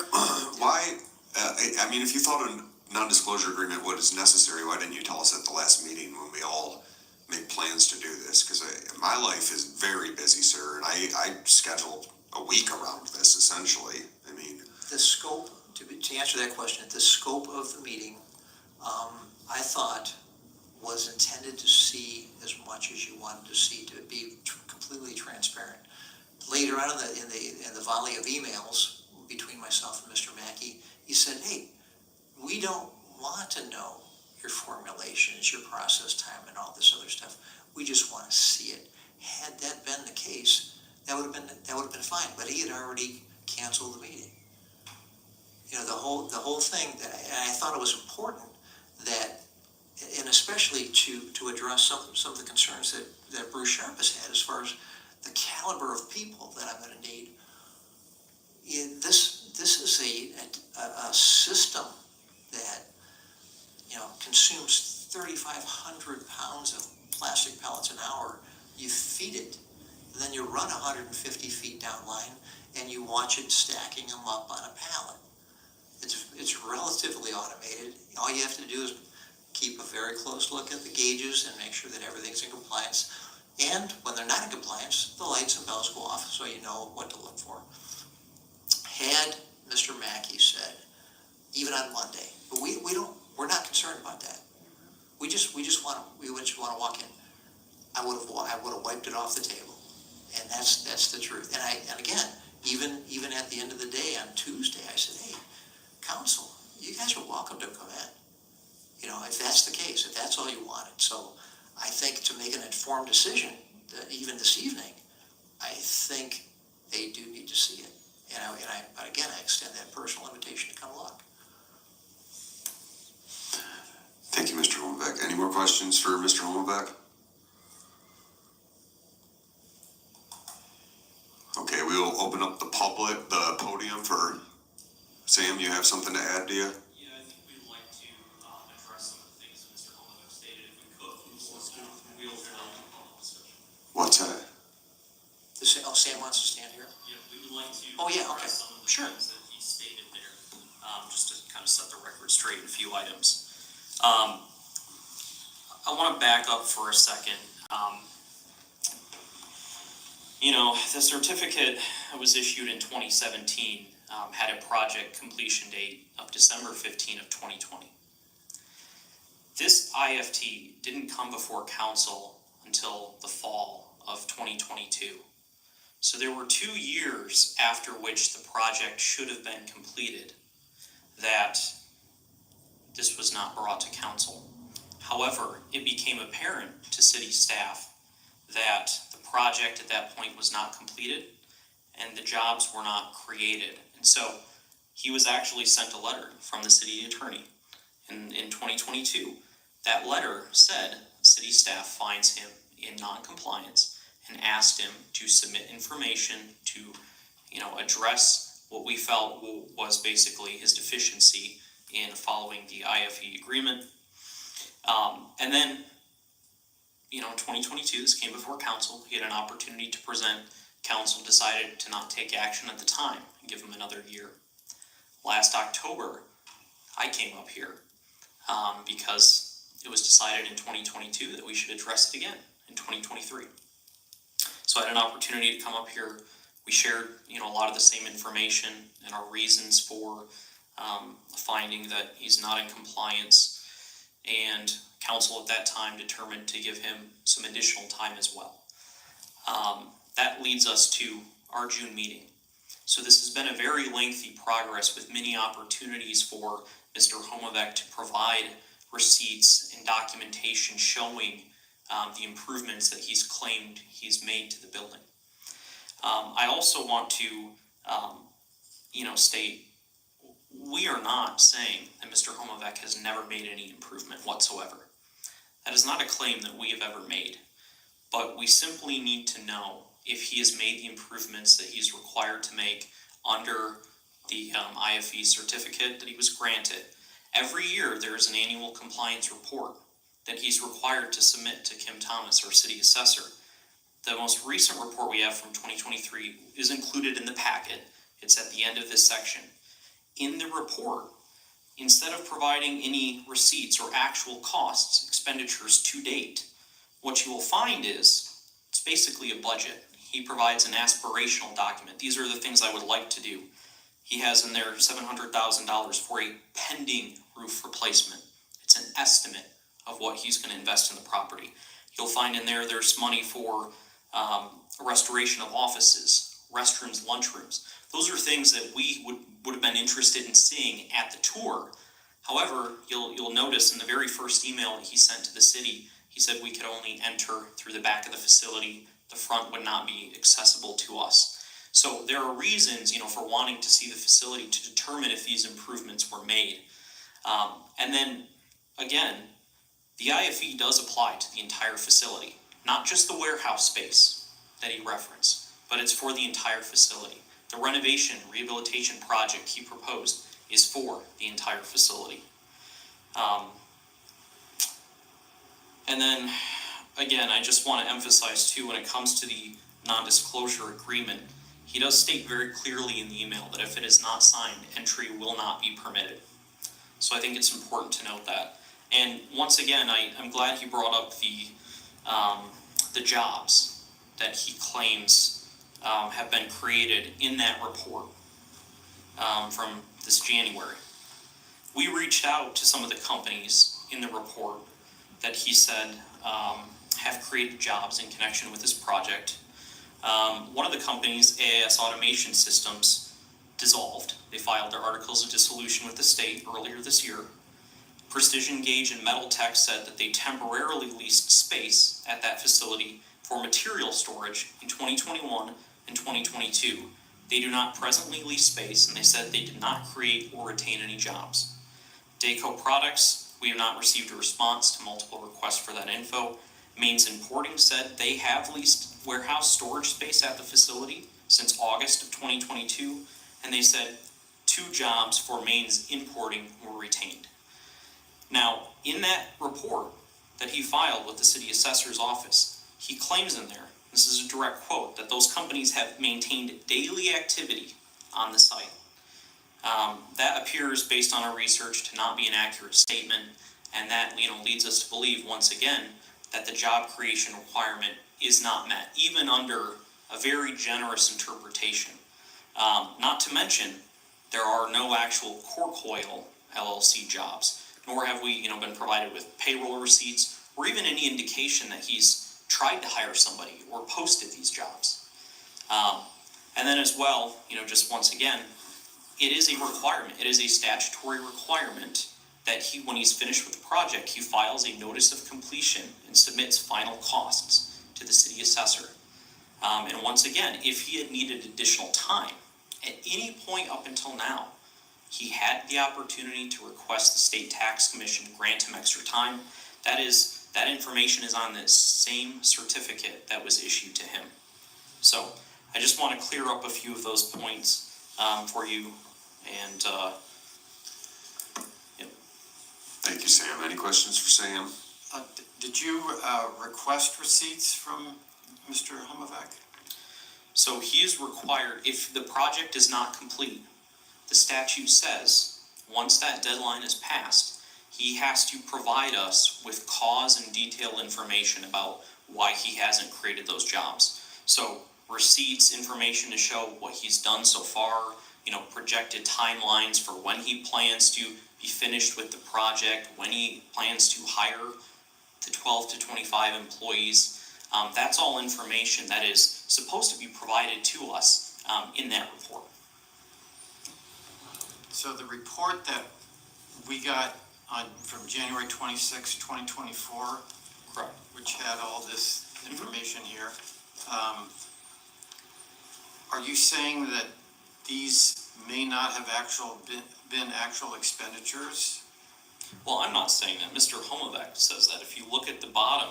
why, I mean, if you thought a non-disclosure agreement was necessary, why didn't you tell us at the last meeting when we all made plans to do this? Because my life is very busy, sir, and I scheduled a week around this, essentially. I mean, The scope, to answer that question, the scope of the meeting, I thought was intended to see as much as you wanted to see, to be completely transparent. Later on in the volley of emails between myself and Mr. Mackey, he said, hey, we don't want to know your formulations, your process time, and all this other stuff. We just want to see it. Had that been the case, that would have been fine. But he had already canceled the meeting. You know, the whole thing and I thought it was important that, and especially to address some of the concerns that Bruce Sharp has had as far as the caliber of people that I'm going to need. This is a system that, you know, consumes 3,500 pounds of plastic pellets an hour. You feed it, and then you run 150 feet down line, and you watch it stacking them up on a pallet. It's relatively automated. All you have to do is keep a very close look at the gauges and make sure that everything's in compliance. And when they're not in compliance, the lights and bells go off so you know what to look for. Had Mr. Mackey said, even on Monday, but we're not concerned about that. We just want to walk in. I would have wiped it off the table, and that's the truth. And again, even at the end of the day on Tuesday, I said, hey, council, you guys are welcome to come in. You know, if that's the case, if that's all you wanted. So I think to make an informed decision, even this evening, I think they do need to see it. But again, I extend that personal invitation to come look. thank you, Mr. Holmbeck. Any more questions for Mr. Holmbeck? Okay, we will open up the podium for Sam. You have something to add, do you? Yeah, I think we'd like to address some of the things that Mr. Holmbeck stated if we could. We open it up to public discussion. What's that? Sam wants to stand here? Yeah, we would like to Oh, yeah, okay. address some of the Sure. things that he stated there, just to kind of set the record straight in a few items. I want to back up for a second. You know, the certificate that was issued in 2017 had a project completion date of December 15 of 2020. This IFT didn't come before council until the fall of 2022. So there were 2 years after which the project should have been completed that this was not brought to council. However, it became apparent to city staff that the project at that point was not completed and the jobs were not created. And so he was actually sent a letter from the city attorney in 2022. That letter said city staff finds him in non-compliance and asked him to submit information to, you know, address what we felt was basically his deficiency in following the IFE agreement. And then, you know, in 2022, this came before council. He had an opportunity to present. Council decided to not take action at the time and give him another year. Last October, I came up here because it was decided in 2022 that we should address it again in 2023. So I had an opportunity to come up here. We shared, you know, a lot of the same information and our reasons for finding that he's not in compliance, and council at that time determined to give him some additional time as well. That leads us to our June meeting. So this has been a very lengthy progress with many opportunities for Mr. Homavec to provide receipts and documentation showing the improvements that he's claimed he's made to the building. I also want to, state we are not saying that Mr. Homavec has never made any improvement whatsoever. That is not a claim that we have ever made, but we simply need to know if he has made the improvements that he's required to make under the IFE certificate that he was granted, Every year, there is an annual compliance report that he's required to submit to Kim Thomas, our city assessor. The most recent report we have from 2023 is included in the packet. It's at the end of this section. In the report, instead of providing any receipts or actual costs, expenditures to date, what you will find is it's basically a budget. He provides an aspirational document. These are the things I would like to do. He has in there $700,000 for a pending roof replacement. It's an estimate of what he's going to invest in the property. You'll find in there there's money for restoration of offices, restrooms, lunchrooms. Those are things that we would have been interested in seeing at the tour. However, you'll notice in the very first email that he sent to the city, he said we could only enter through the back of the facility. The front would not be accessible to us. So there are reasons, for wanting to see the facility to determine if these improvements were made. And then, again, the IFE does apply to the entire facility, not just the warehouse space that he referenced, but it's for the entire facility. The renovation rehabilitation project he proposed is for the entire facility. And then, again, I just want to emphasize too, when it comes to the non-disclosure agreement, he does state very clearly in the email that if it is not signed, entry will not be permitted. So I think it's important to note that. And once again, I'm glad he brought up the jobs that he claims have been created in that report from this January. We reached out to some of the companies in the report that he said have created jobs in connection with this project. One of the companies, AAS Automation Systems, dissolved. They filed their articles of dissolution with the state earlier this year. Precision Gauge and Metal Tech said that they temporarily leased space at that facility for material storage in 2021 and 2022. They do not presently lease space, and they said they did not create or retain any jobs. Dayco Products, we have not received a response to multiple requests for that info. Mains Importing said they have leased warehouse storage space at the facility since August of 2022, and they said 2 jobs for Mains Importing were retained. Now, in that report that he filed with the city assessor's office, he claims in there, this is a direct quote, that those companies have maintained daily activity on the site. That appears, based on our research, to not be an accurate statement, and that leads us to believe, once again, that the job creation requirement is not met, even under a very generous interpretation. Not to mention, there are no actual Corcoil LLC jobs, nor have we been provided with payroll receipts or even any indication that he's tried to hire somebody or posted these jobs. And then as well, just once again, it is a requirement, it is a statutory requirement that when he's finished with the project, he files a notice of completion and submits final costs to the city assessor. And once again, if he had needed additional time, at any point up until now, he had the opportunity to request the state tax commission grant him extra time. That information is on the same certificate that was issued to him. So I just want to clear up a few of those points for you. And Thank you, Sam. Any questions for Sam? Did you request receipts from Mr. Humovac? so he is required, if the project is not complete, the statute says, once that deadline is passed, he has to provide us with cause and detailed information about why he hasn't created those jobs. So receipts, information to show what he's done so far, projected timelines for when he plans to be finished with the project, when he plans to hire the 12 to 25 employees. That's all information that is supposed to be provided to us in that report. So the report that we got from January 26, 2024, Correct. which had all this information here, are you saying that these may not have been actual expenditures? Well, I'm not saying that. Mr. Homovac says that. If you look at the bottom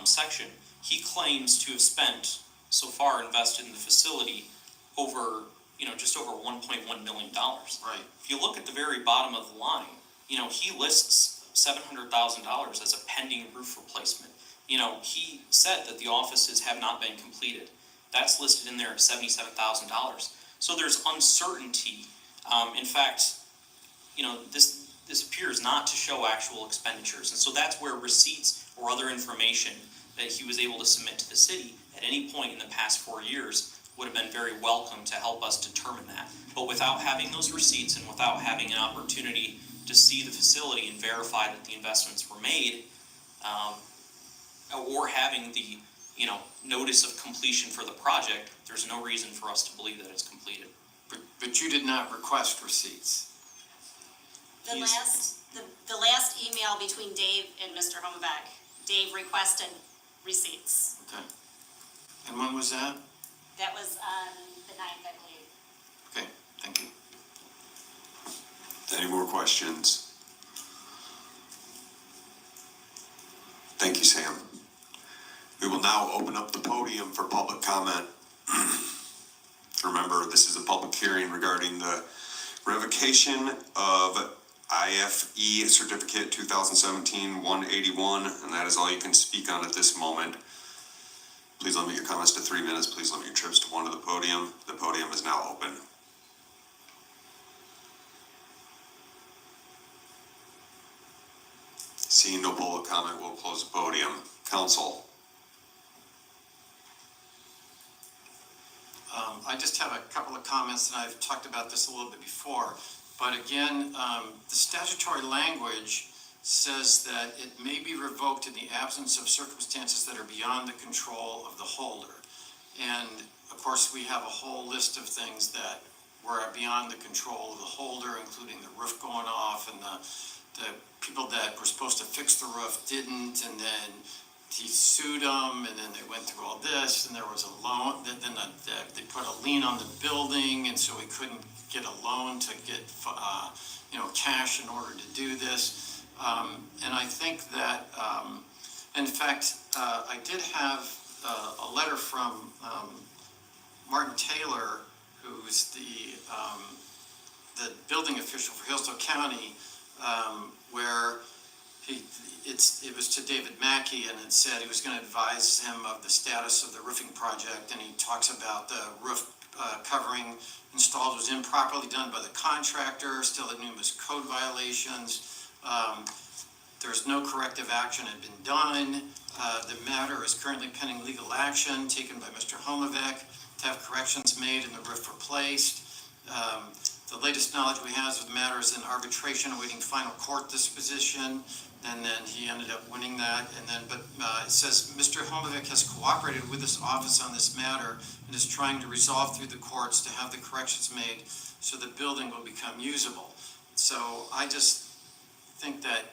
section, he claims to have spent, so far invested in the facility, over, just over $1.1 million. Right. If you look at the very bottom of the line, he lists $700,000 as a pending roof replacement. He said that the offices have not been completed. That's listed in there at $77,000. So there's uncertainty. In fact, this appears not to show actual expenditures. And so that's where receipts or other information that he was able to submit to the city at any point in the past 4 years would have been very welcome to help us determine that. But without having those receipts and without having an opportunity to see the facility and verify that the investments were made, or having the notice of completion for the project, there's no reason for us to believe that it's completed. But you did not request receipts. The last email between Dave and Mr. Homebeck, Dave requested receipts. Okay. And when was that? That was on the 9th, I believe. Okay, thank you. Any more questions? Thank you, Sam. We will now open up the podium for public comment. Remember, this is a public hearing regarding the revocation of IFE Certificate 2017-181, and that is all you can speak on at this moment. Please limit your comments to 3 minutes. Please limit your trips to one to the podium. The podium is now open. Seeing no public comment, we'll close the podium. Council. I just have a couple of comments, and I've talked about this a little bit before. But again, the statutory language says that it may be revoked in the absence of circumstances that are beyond the control of the holder. And of course, we have a whole list of things that were beyond the control of the holder, including the roof going off, and the people that were supposed to fix the roof didn't, and then he sued them, and then they went through all this, and there was a loan, then they put a lien on the building, and so he couldn't get a loan to get cash in order to do this. And I think that, in fact, I did have a letter from Martin Taylor, who's the building official for Hillsdale County, where it was to David Mackey, and it said he was going to advise him of the status of the roofing project, and he talks about the roof covering installed was improperly done by the contractor, still had numerous code violations. There's no corrective action had been done. The matter is currently pending legal action taken by Mr. Homovic to have corrections made and the roof replaced. The latest knowledge we have of the matter is in arbitration awaiting final court disposition, and then he ended up winning that. But it says Mr. Homovic has cooperated with this office on this matter and is trying to resolve through the courts to have the corrections made so the building will become usable. So I just think that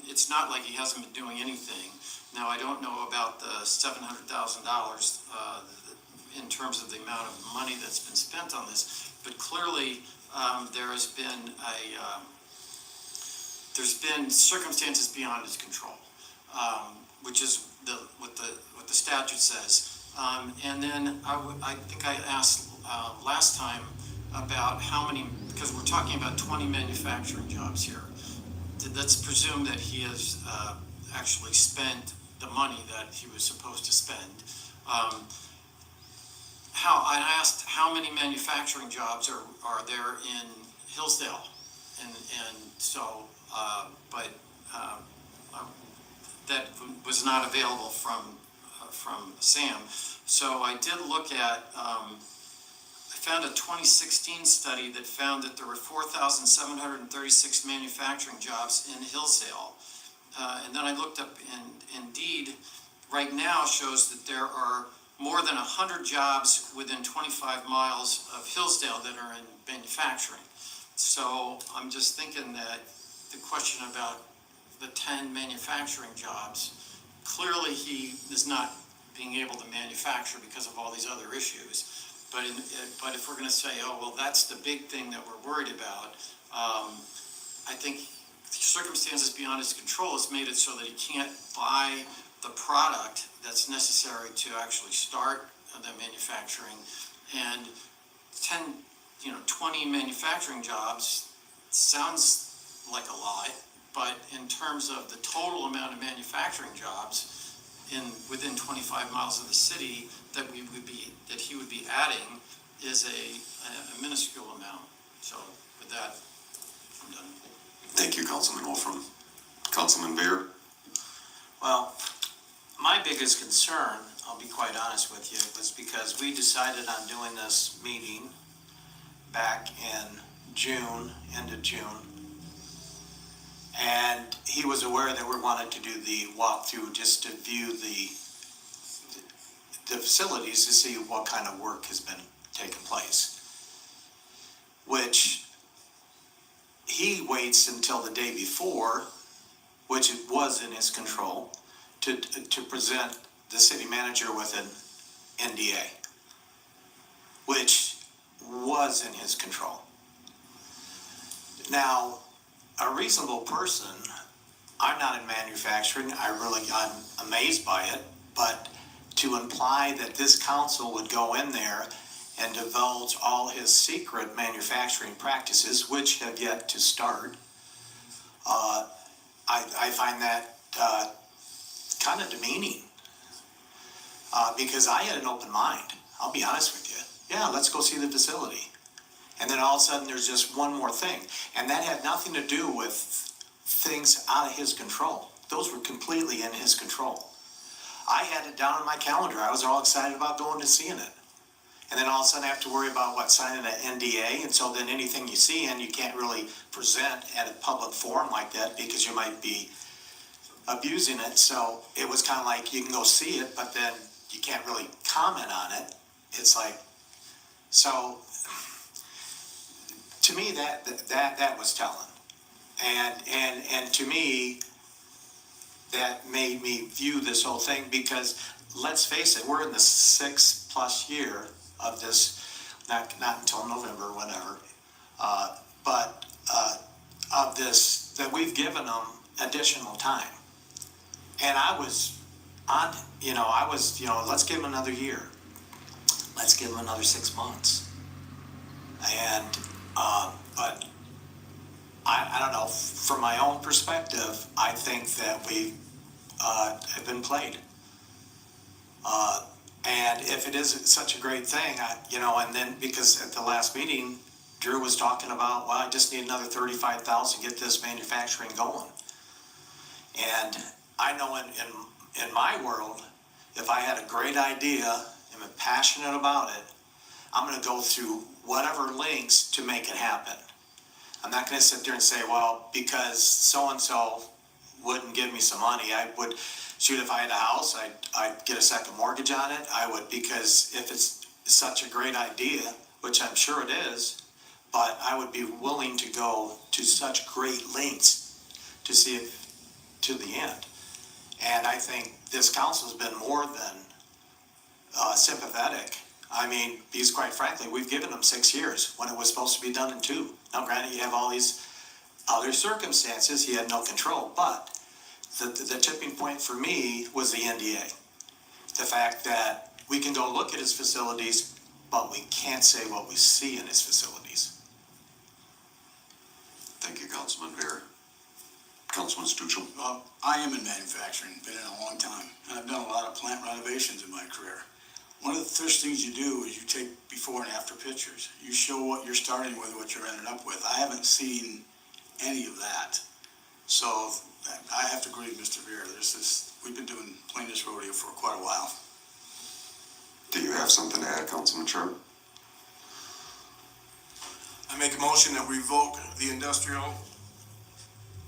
it's not like he hasn't been doing anything. Now, I don't know about the $700,000 in terms of the amount of money that's been spent on this, but clearly there's been circumstances beyond his control, which is what the statute says. And then I think I asked last time about how many, because we're talking about 20 manufacturing jobs here. Let's presume that he has actually spent the money that he was supposed to spend. I asked how many manufacturing jobs are there in Hillsdale, and so that was not available from Sam. So I did look at. I found a 2016 study that found that there were 4,736 manufacturing jobs in Hillsdale. And then I looked up, and Indeed right now shows that there are more than 100 jobs within 25 miles of Hillsdale that are in manufacturing. So I'm just thinking that the question about the 10 manufacturing jobs, clearly he is not being able to manufacture because of all these other issues. But if we're going to say, oh, well, that's the big thing that we're worried about, I think circumstances beyond his control has made it so that he can't buy the product that's necessary to actually start the manufacturing. And 20 manufacturing jobs sounds like a lot, but in terms of the total amount of manufacturing jobs within 25 miles of the city that he would be adding is a minuscule amount. So with that, I'm done. Thank you, Councilman Wolfram. Councilman Beer? Well, my biggest concern, I'll be quite honest with you, was because we decided on doing this meeting back in June, end of June. And he was aware that we wanted to do the walkthrough just to view the facilities to see what kind of work has been taking place. Which he waits until the day before, which it was in his control, to present the city manager with an NDA, which was in his control. Now, a reasonable person, I'm not in manufacturing, I'm amazed by it, but to imply that this council would go in there and divulge all his secret manufacturing practices, which have yet to start, I find that kind of demeaning. Because I had an open mind, I'll be honest with you. Yeah, let's go see the facility. And then all of a sudden there's just one more thing. And that had nothing to do with things out of his control. Those were completely in his control. I had it down on my calendar. I was all excited about going to seeing it. And then all of a sudden I have to worry about signing an NDA. And so then anything you see and you can't really present at a public forum like that because you might be abusing it. So it was kind of like you can go see it, but then you can't really comment on it. It's like, so to me that was telling. And to me, that made me view this whole thing because let's face it, we're in the 6+ year of this, not until November, whatever, but of this, that we've given them additional time. And I was on, let's give them another year. Let's give them another 6 months. And, but I don't know, from my own perspective, I think that we have been played. And if it is such a great thing, and then because at the last meeting, Drew was talking about, well, I just need another 35,000 to get this manufacturing going. And I know in my world, if I had a great idea, and I'm passionate about it, I'm going to go through whatever links to make it happen. I'm not going to sit there and say, well, because so-and-so wouldn't give me some money, I would, if I had a house, I'd get a second mortgage on it. I would, because if it's such a great idea, which I'm sure it is, but I would be willing to go to such great lengths to see it to the end. And I think this council's been more than sympathetic. I mean, because quite frankly, we've given them 6 years when it was supposed to be done in 2. Now, granted, you have all these other circumstances, he had no control, but the tipping point for me was the NDA. The fact that we can go look at his facilities, but we can't say what we see in his facilities. Thank you, Councilman Beer. Councilman Stuchel? I am in manufacturing, been in a long time, and I've done a lot of plant renovations in my career. One of the first things you do is you take before and after pictures. You show what you're starting with, what you're ending up with. I haven't seen any of that. So I have to agree with Mr. Beer. We've been playing this rodeo for quite a while. Do you have something to add, Councilman Sharp? I make a motion that we revoke the industrial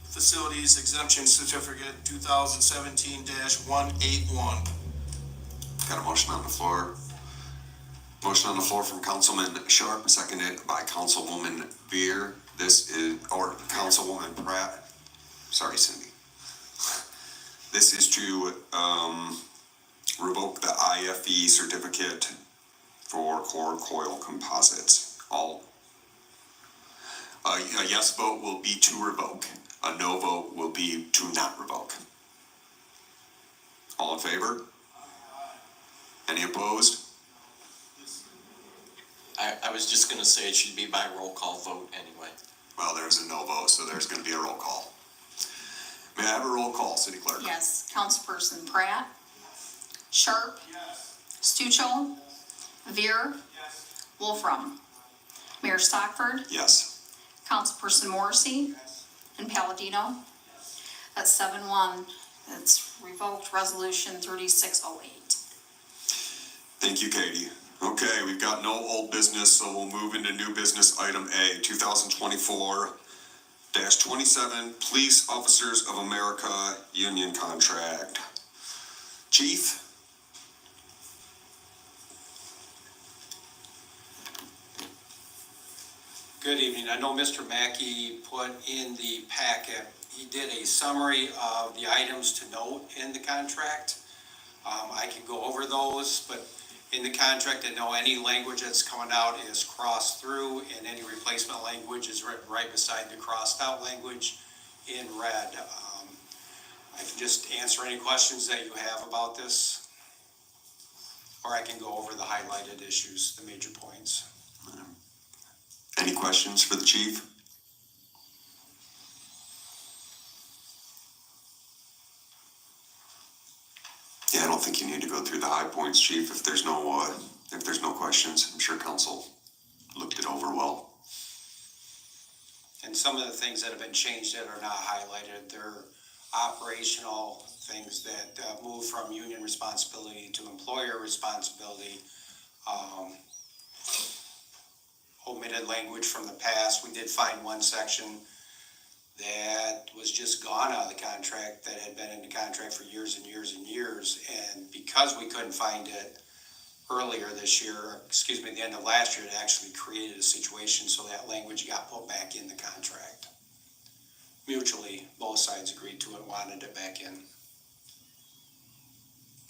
facilities exemption certificate 2017-181. Got a motion on the floor. Motion on the floor from Councilman Sharp, seconded by Councilwoman Beer. Councilwoman Pratt. Sorry, Cindy. This is to revoke the IFE certificate for core coil composites. A yes vote will be to revoke. A no vote will be to not revoke. All in favor? Any opposed? I was just gonna say it should be by roll call vote anyway. Well, there's a no vote, so there's gonna be a roll call. May I have a roll call, City Clerk? Yes. Councilperson Pratt? Sharp? Stuchel? Veer? Wolfram? Mayor Stockford? Yes. Councilperson Morrissey? And Palladino? That's 7-1. It's revoked resolution 3608. Thank you, Katie. Okay, we've got no old business, so we'll move into new business item A, 2024-27, Police Officers of America Union Contract. Chief? Good evening. I know Mr. Mackey put in the packet, he did a summary of the items to note in the contract. I can go over those, but in the contract, I know any language that's coming out is crossed through, and any replacement language is written right beside the crossed out language in red. I can just answer any questions that you have about this, or I can go over the highlighted issues, the major points. Any questions for the chief? Yeah, I don't think you need to go through the high points, chief, if there's no questions. I'm sure council looked it over well. And some of the things that have been changed that are not highlighted, they're operational things that move from union responsibility to employer responsibility. Omitted language from the past. We did find one section that was just gone out of the contract that had been in the contract for years and years and years. And because we couldn't find it earlier this year, the end of last year, it actually created a situation so that language got put back in the contract. Mutually, both sides agreed to it, wanted it back in.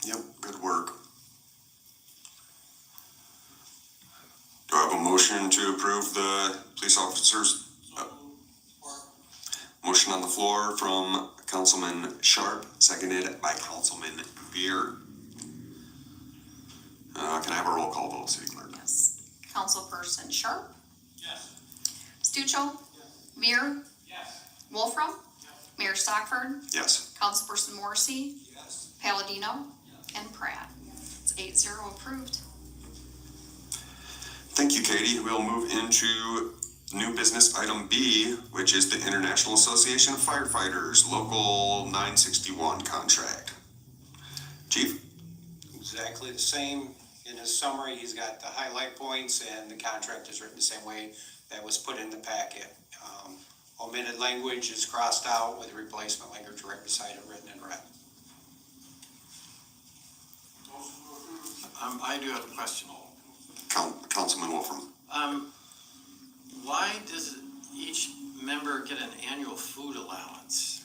Yep, good work. Do I have a motion to approve the police officers? Motion on the floor from Councilman Sharp, seconded by Councilman Beer. Can I have a roll call vote, City Clerk? Yes. Councilperson Sharp? Yes. Stuchel? Veer? Yes. Wolfram? Mayor Stockford? Yes. Councilperson Morrissey? Palladino? And Pratt. It's 8-0 approved. Thank you, Katie. We'll move into new business item B, which is the International Association of Firefighters Local 961 contract. Chief? Exactly the same. In his summary, he's got the highlight points, and the contract is written the same way that was put in the packet. Omitted language is crossed out with replacement language right beside it, written in red. I do have a question. Councilman Wolfram. Why does each member get an annual food allowance?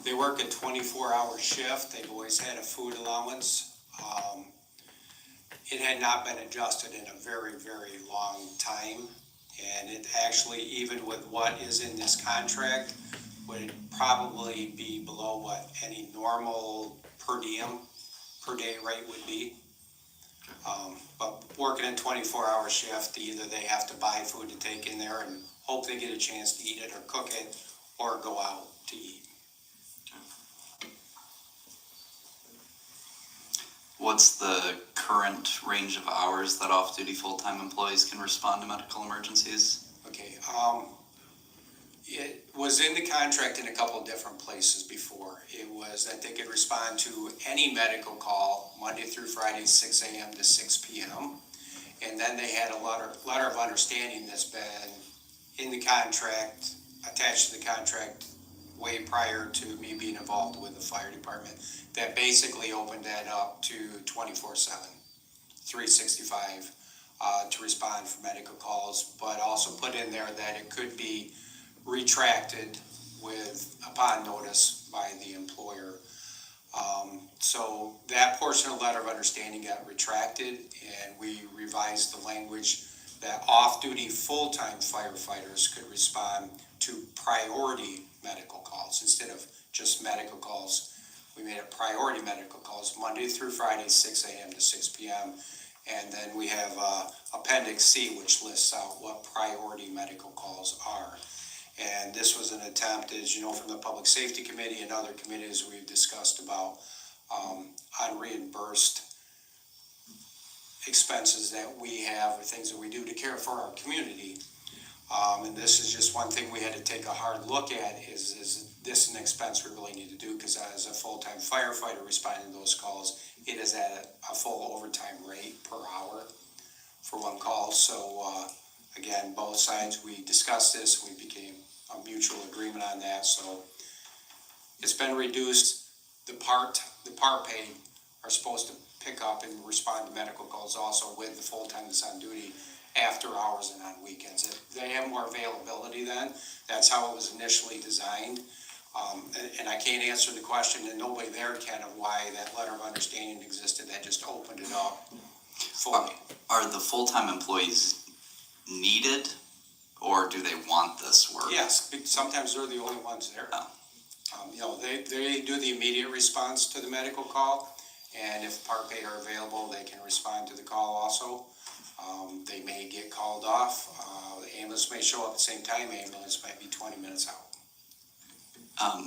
They work a 24-hour shift. They've always had a food allowance. It had not been adjusted in a very, very long time. And it actually, even with what is in this contract, would probably be below what any normal per day rate would be. But working a 24-hour shift, either they have to buy food to take in there and hope they get a chance to eat it or cook it, or go out to eat. What's the current range of hours that off-duty full-time employees can respond to medical emergencies? Okay, it was in the contract in a couple of different places before. It was that they could respond to any medical call Monday through Friday, 6 a.m. to 6 p.m. And then they had a letter of understanding that's been in the contract, attached to the contract way prior to me being involved with the fire department, that basically opened that up to 24/7, 365 to respond for medical calls, but also put in there that it could be retracted upon notice by the employer. So that portion of the letter of understanding got retracted, and we revised the language that off-duty full-time firefighters could respond to priority medical calls instead of just medical calls. We made it priority medical calls Monday through Friday, 6 a.m. to 6 p.m. And then we have Appendix C, which lists out what priority medical calls are. And this was an attempt, as you know, from the Public Safety Committee and other committees we've discussed about unreimbursed expenses that we have or things that we do to care for our community. And this is just one thing we had to take a hard look at, is this an expense we really need to do? Because as a full-time firefighter responding to those calls, it is at a full overtime rate per hour for one call. So, again, both sides, we discussed this, we became a mutual agreement on that, so it's been reduced. The part paid are supposed to pick up and respond to medical calls also with the full-time that's on duty after hours and on weekends. They have more availability then. That's how it was initially designed. And I can't answer the question, and nobody there can, of why that letter of understanding existed. That just opened it up fully. Are the full-time employees needed, or do they want this work? Yes, sometimes they're the only ones there. Oh. You know, they do the immediate response to the medical call, and if part pay are available, they can respond to the call also. They may get called off. The ambulance may show up at the same time. Ambulance might be 20 minutes out.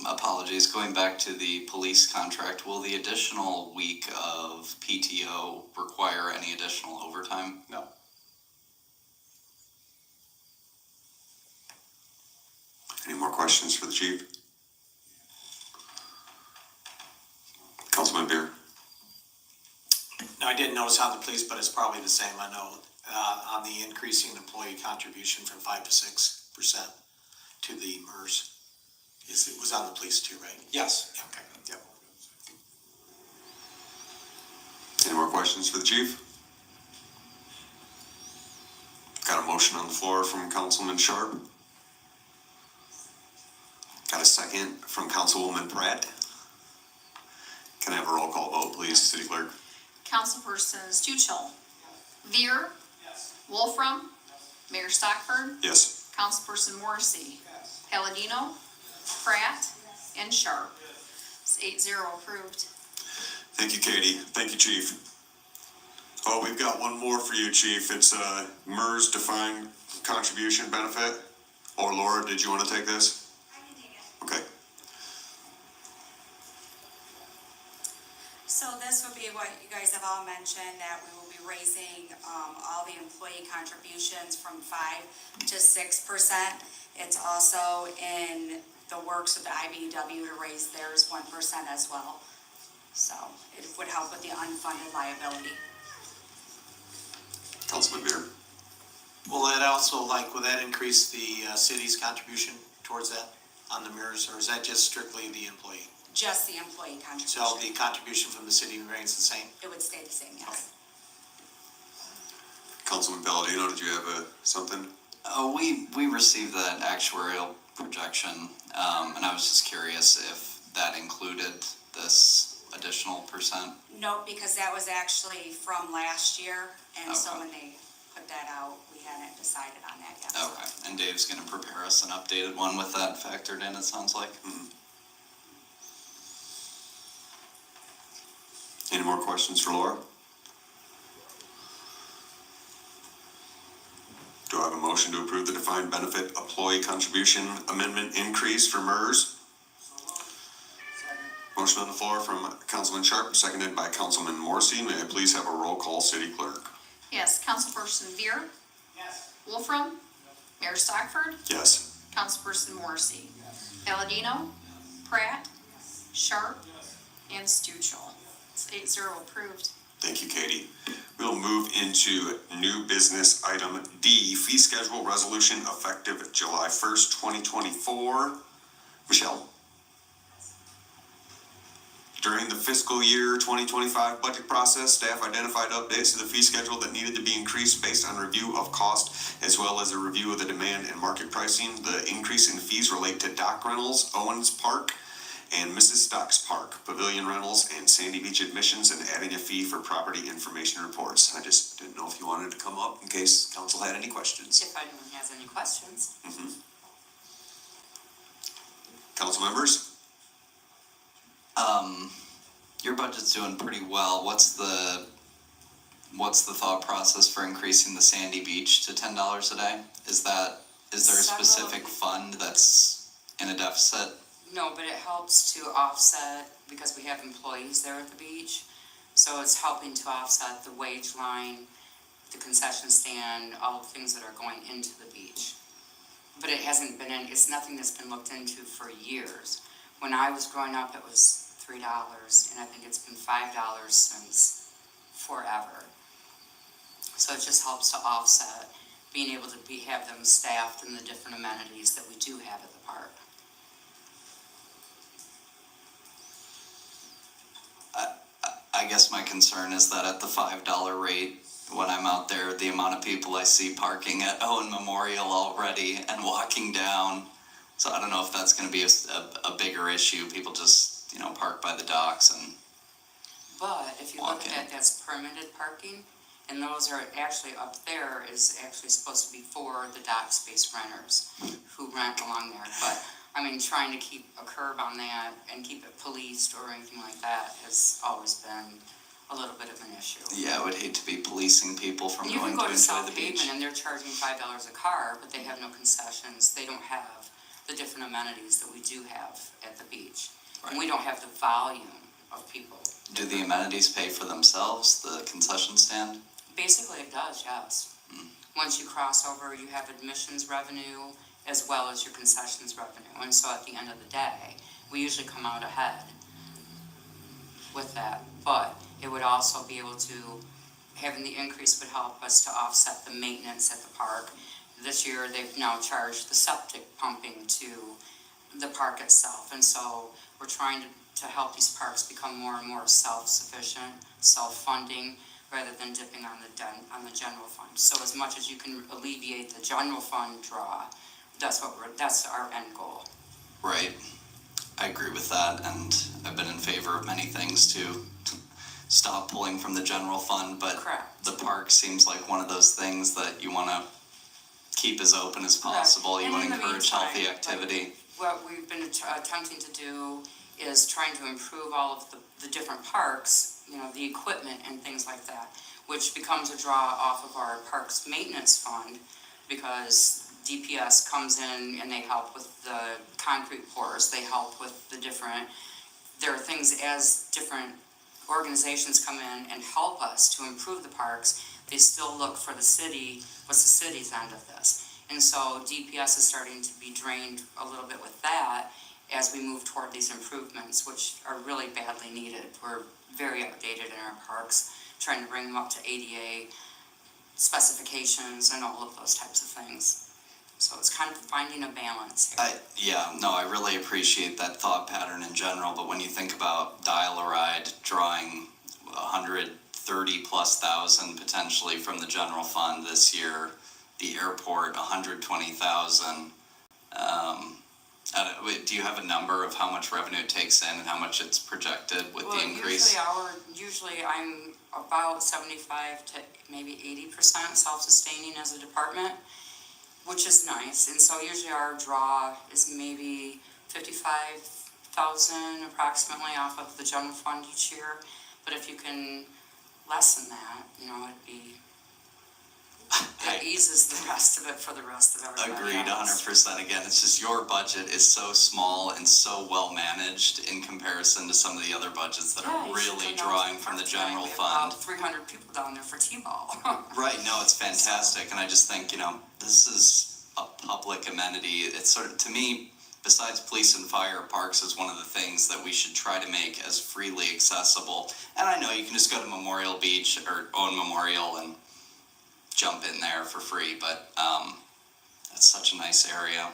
Apologies, going back to the police contract, will the additional week of PTO require any additional overtime? No. Any more questions for the chief? Councilman Beer. No, I didn't notice on the police, but it's probably the same, I know, on the increasing employee contribution from 5 to 6% to the MERS. It was on the police too, right? Yes. Okay, yep. Any more questions for the chief? Got a motion on the floor from Councilman Sharp. Got a second from Councilwoman Pratt. Can I have a roll call vote, please, City Clerk? Councilperson Stuchel. Veer. Wolfram. Mayor Stockford. Yes. Councilperson Morrissey. Palladino. Pratt. And Sharp. It's 8-0 approved. Thank you, Katie. Thank you, Chief. Oh, we've got one more for you, Chief. It's a MERS defined contribution benefit. Or Laura, did you want to take this? I can take it. Okay. So this would be what you guys have all mentioned, that we will be raising all the employee contributions from 5 to 6%. It's also in the works of the IBEW to raise theirs 1% as well. So it would help with the unfunded liability. Councilman Beer. Will that also, will that increase the city's contribution towards that on the MERS, or is that just strictly the employee? Just the employee contribution. So the contribution from the city remains the same? It would stay the same, yes. Councilman Palladino, did you have something? Oh, we received that actuarial projection, and I was just curious if that included this additional percent. No, because that was actually from last year, and so Okay. when they put that out, we hadn't decided on that yet. Okay, and Dave's gonna prepare us an updated one with that factored in, it sounds like. Mm-hmm. Any more questions for Laura? Do I have a motion to approve the defined benefit employee contribution amendment increase for MERS? Motion on the floor from Councilman Sharp, seconded by Councilman Morrissey. May I please have a roll call, City Clerk? Yes, Councilperson Veer. Yes. Wolfram. Mayor Stockford. Yes. Councilperson Morrissey. Palladino. Pratt. Sharp. And Stuchel. It's 8-0 approved. Thank you, Katie. We'll move into new business item D, fee schedule resolution effective July 1st, 2024. Michelle? During the fiscal year 2025 budget process, staff identified updates to the fee schedule that needed to be increased based on review of cost as well as a review of the demand and market pricing. The increase in fees relate to dock rentals, Owens Park, and Mrs. Stocks Park, pavilion rentals, and Sandy Beach admissions, and adding a fee for property information reports. I just didn't know if you wanted to come up in case council had any questions. If anyone has any questions. Council members? Your budget's doing pretty well. What's the thought process for increasing the Sandy Beach to $10 a day? Is that Is there a specific fund that's in a deficit? No, but it helps to offset, because we have employees there at the beach, so it's helping to offset the wage line, the concession stand, all the things that are going into the beach. But it hasn't been, it's nothing that's been looked into for years. When I was growing up, it was $3, and I think it's been $5 since forever. So it just helps to offset being able to have them staffed and the different amenities that we do have at the park. I guess my concern is that at the $5 rate, when I'm out there, the amount of people I see parking at Owen Memorial already and walking down. So I don't know if that's gonna be a bigger issue. People just, park by the docks and But if you look at that, that's permitted parking, and those are actually up there is actually supposed to be for the dock space renters who rent along there. But, trying to keep a curb on that and keep it policed or anything like that has always been a little bit of an issue. yeah, I would hate to be policing people from You going can go to to enjoy South the beach. Haven and they're charging $5 a car, but they have no concessions. They don't have the different amenities that we do have at the beach. And we don't have the volume of people. Do the amenities pay for themselves, the concession stand? Basically, it does, yes. Once you cross over, you have admissions revenue as well as your concessions revenue. And so at the end of the day, we usually come out ahead with that. But it would also be able to, having the increase would help us to offset the maintenance at the park. This year, they've now charged the septic pumping to the park itself. And so we're trying to help these parks become more and more self-sufficient, self-funding, rather than dipping on the general fund. So as much as you can alleviate the general fund draw, that's our end goal. Right. I agree with that, and I've been in favor of many things to stop pulling from the general fund, but Correct. the park seems like one of those things that you want to keep as open as possible. Correct. You want And to in the encourage meantime, healthy activity. What we've been attempting to do is trying to improve all of the different parks, the equipment and things like that, which becomes a draw off of our parks maintenance fund, because DPS comes in and they help with the concrete pours, they help with there are things as different organizations come in and help us to improve the parks, they still look for the city, what's the city's end of this? And so DPS is starting to be drained a little bit with that as we move toward these improvements, which are really badly needed. We're very outdated in our parks, trying to bring them up to ADA specifications and all of those types of things. So it's kind of finding a balance here. I really appreciate that thought pattern in general, but when you think about Dial-A-Ride drawing 130,000+ potentially from the general fund this year, the airport 120,000, do you have a number of how much revenue it takes in and how much it's projected with the increase? Usually I'm about 75 to maybe 80% self-sustaining as a department, which is nice. And so usually our draw is maybe 55,000 approximately off of the general fund each year. But if you can lessen that, it eases the rest of it for the rest of everybody Agreed, else. 100%. Again, it's just your budget is so small and so well managed in comparison to some of the other budgets that are really drawing from the general fund. 300 people down there for T-ball. Right, no, it's fantastic, and I just think, this is a public amenity. It's sort of, to me, besides police and fire, parks is one of the things that we should try to make as freely accessible. And I know you can just go to Memorial Beach or Owen Memorial and jump in there for free, but that's such a nice area.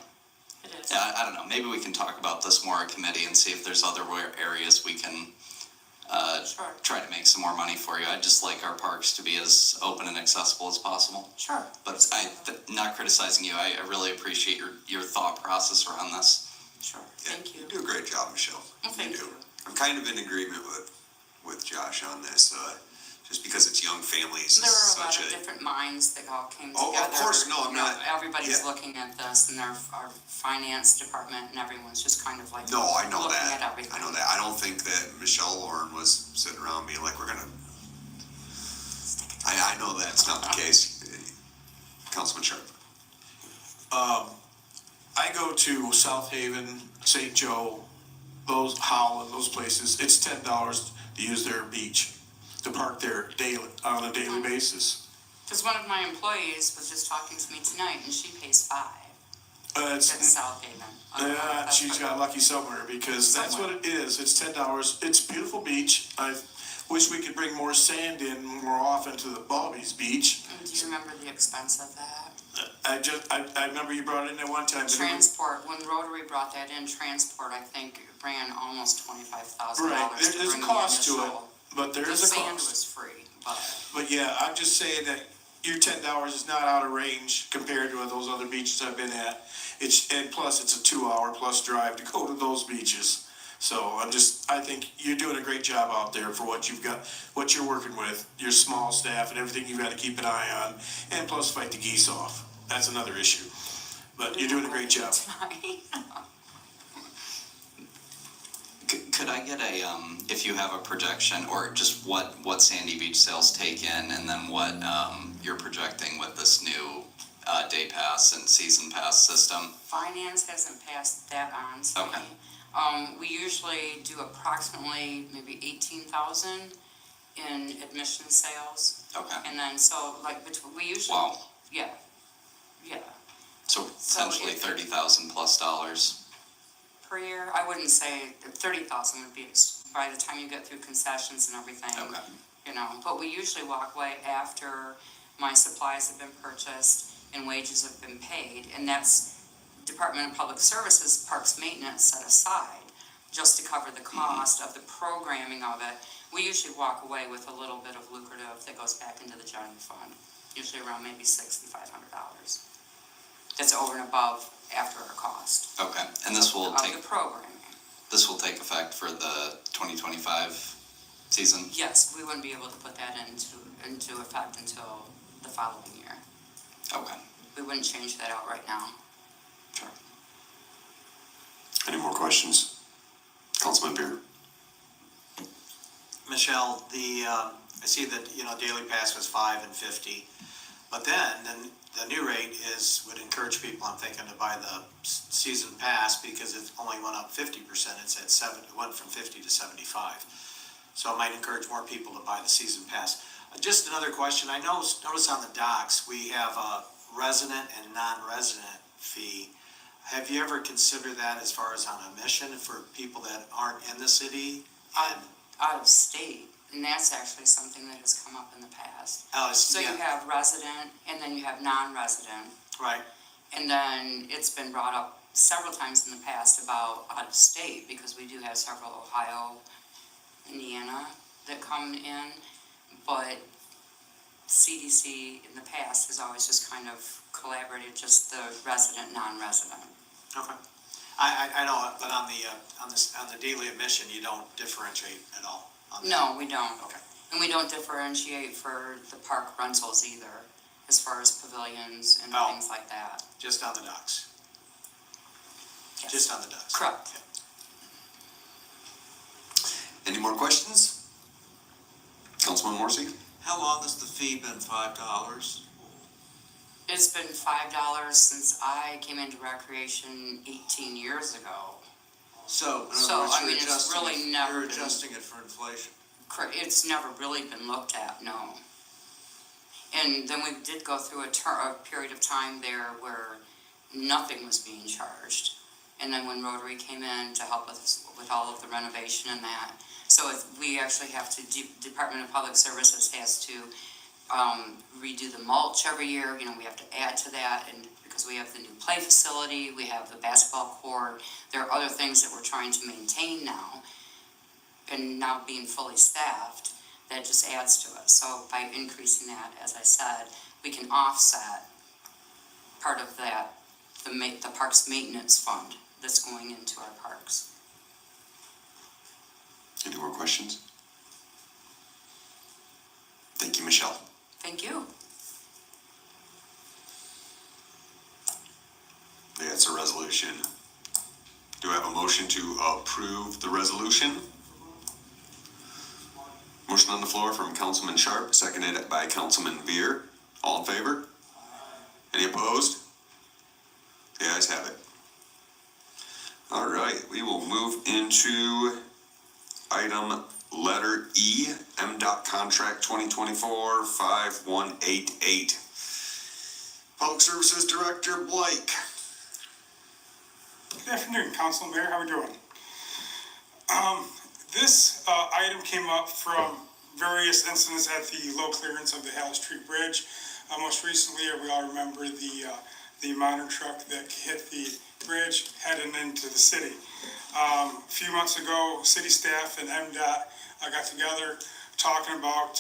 It is. Yeah, I don't know, maybe we can talk about this more at committee and see if there's other areas we can Sure. try to make some more money for you. I'd just like our parks to be as open and accessible as possible. Sure. But not criticizing you, I really appreciate your thought process around this. Sure. Yeah, Thank you. You do a great job, Michelle. Thank you. I'm kind of in agreement with Josh on this, just because it's young families. There are a lot such of different minds that all came Oh, together. of course, no, I'm not. Everybody's Yeah. looking at this, and our finance department and everyone's just kind of like No, I know looking that. at everything. I know that. I don't think that Michelle Lauren was sitting around being like, we're gonna. I know that's not the case. Councilman Sharp. I go to South Haven, St. Joe, those Howland, those places. It's $10 to use their beach, to park there daily, on a daily basis. Because one of my employees was just talking to me tonight, and she pays $5 at It's, South Haven. she's got lucky somewhere, because that's what it is. It's $10. It's a beautiful beach. I wish we could bring more sand in more often to the Bobby's Beach. And do you remember the expense of that? I remember you brought it in at one time. Transport, when Rotary brought that in, transport, I think, ran almost $25,000 Right, to there's a bring the cost to it, initial. but there The is a sand cost. was free, but. But yeah, I'm just saying that your $10 is not out of range compared to those other beaches I've been at. And plus it's a 2-hour plus drive to go to those beaches. So I think you're doing a great job out there for what you've got, what you're working with, your small staff and everything you've got to keep an eye on, and plus fight the geese off. That's another issue. But you're doing a great job. Could I get if you have a projection, or just what Sandy Beach sales take in, and then what you're projecting with this new day pass and season pass system? Finance hasn't passed that on to me. Okay. We usually do approximately maybe 18,000 in admission sales. Okay. And then, so like, we usually. Wow. Yeah. So potentially $30,000 plus Per year, I wouldn't say 30,000 would be, by the time you get through concessions and everything. Okay. You know, but we usually walk away after my supplies have been purchased and wages have been paid, and that's Department of Public Services Parks Maintenance set aside just to cover the cost of the programming of it. We usually walk away with a little bit of lucrative that goes back into the general fund, usually around maybe $6,500. That's over and above after our cost. Okay, and this will of the programming. This will take effect for the 2025 season? Yes, we wouldn't be able to put that into effect until the following year. Okay. We wouldn't change that out right now. Sure. Any more questions? Councilman Beer? Michelle, I see that, daily pass was $5 and $50, but then the new rate would encourage people, I'm thinking, to buy the season pass because it only went up 50%. It's at it went from 50 to 75. So it might encourage more people to buy the season pass. Just another question. I noticed on the docks, we have a resident and non-resident fee. Have you ever considered that as far as on a mission for people that aren't in the city? Out of state, and that's actually something that has come up in the past. So yeah. you have resident, and then you have non-resident, Right. and then it's been brought up several times in the past about out of state, because we do have several Ohio, Indiana that come in, but CDC in the past has always just kind of collaborated just the resident, non-resident. Okay. I know, but on the daily admission, you don't differentiate at all? on that? No, we don't. Okay. And we don't differentiate for the park rentals either, as far as pavilions and Oh. things like that. Just on the docks? Yes. Just on the docks? Correct. Okay. Any more questions? Councilman Morrissey? How long has the fee been $5? It's been $5 since I came into recreation 18 years ago. So, in So, other words, I you're mean, it's adjusting, really never you're been- adjusting it for inflation. Correct. It's never really been looked at, no. And then we did go through a period of time there where nothing was being charged. And then when Rotary came in to help us with all of the renovation and that, so we actually have to, Department of Public Services has to redo the mulch every year. We have to add to that, and because we have the new play facility, we have the basketball court, there are other things that we're trying to maintain now, and now being fully staffed, that just adds to it. So by increasing that, as I said, we can offset part of that, the parks maintenance fund that's going into our parks. Any more questions? Thank you, Michelle. Thank you. Yeah, it's a resolution. Do I have a motion to approve the resolution? Motion on the floor from Councilman Sharp, seconded by Councilman Veer. All in favor? Any opposed? The ayes have it. All right, we will move into item letter E, MDOT contract 2024-5188. Public Services Director Blake. Good afternoon, Council, Mayor, how are we doing? This item came up from various incidents at the low clearance of the Hale Street Bridge. Most recently, we all remember the monster truck that hit the bridge heading into the city. A few months ago, city staff and MDOT got together talking about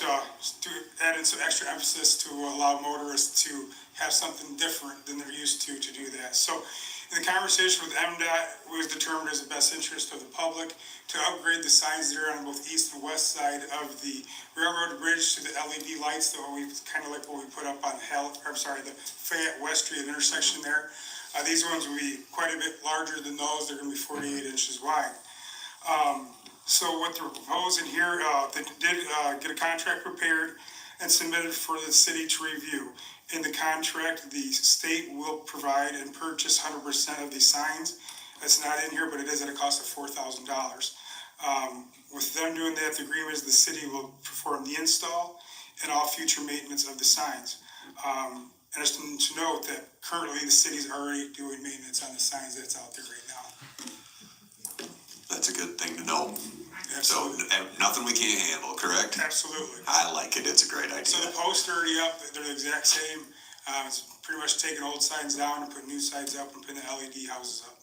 adding some extra emphasis to allow motorists to have something different than they're used to do that. So in the conversation with MDOT, it was determined as the best interest of the public to upgrade the signs there on both east and west side of the railroad bridge to the LED lights that we kind of like what we put up on the Fayette West Street intersection there. These ones will be quite a bit larger than those. They're going to be 48 inches wide. So what they're proposing here, they did get a contract prepared and submitted for the city to review. In the contract, the state will provide and purchase 100% of these signs. That's not in here, but it is at a cost of $4,000. With them doing that, the agreement is the city will perform the install and all future maintenance of the signs. And just to note that currently the city's already doing maintenance on the signs that's out there right now. That's a good thing to know. Absolutely. So nothing we can't handle, correct? Absolutely. I like it. It's a great idea. So the posts are already up. They're the exact same. It's pretty much taking old signs down and putting new signs up and putting the LED houses up.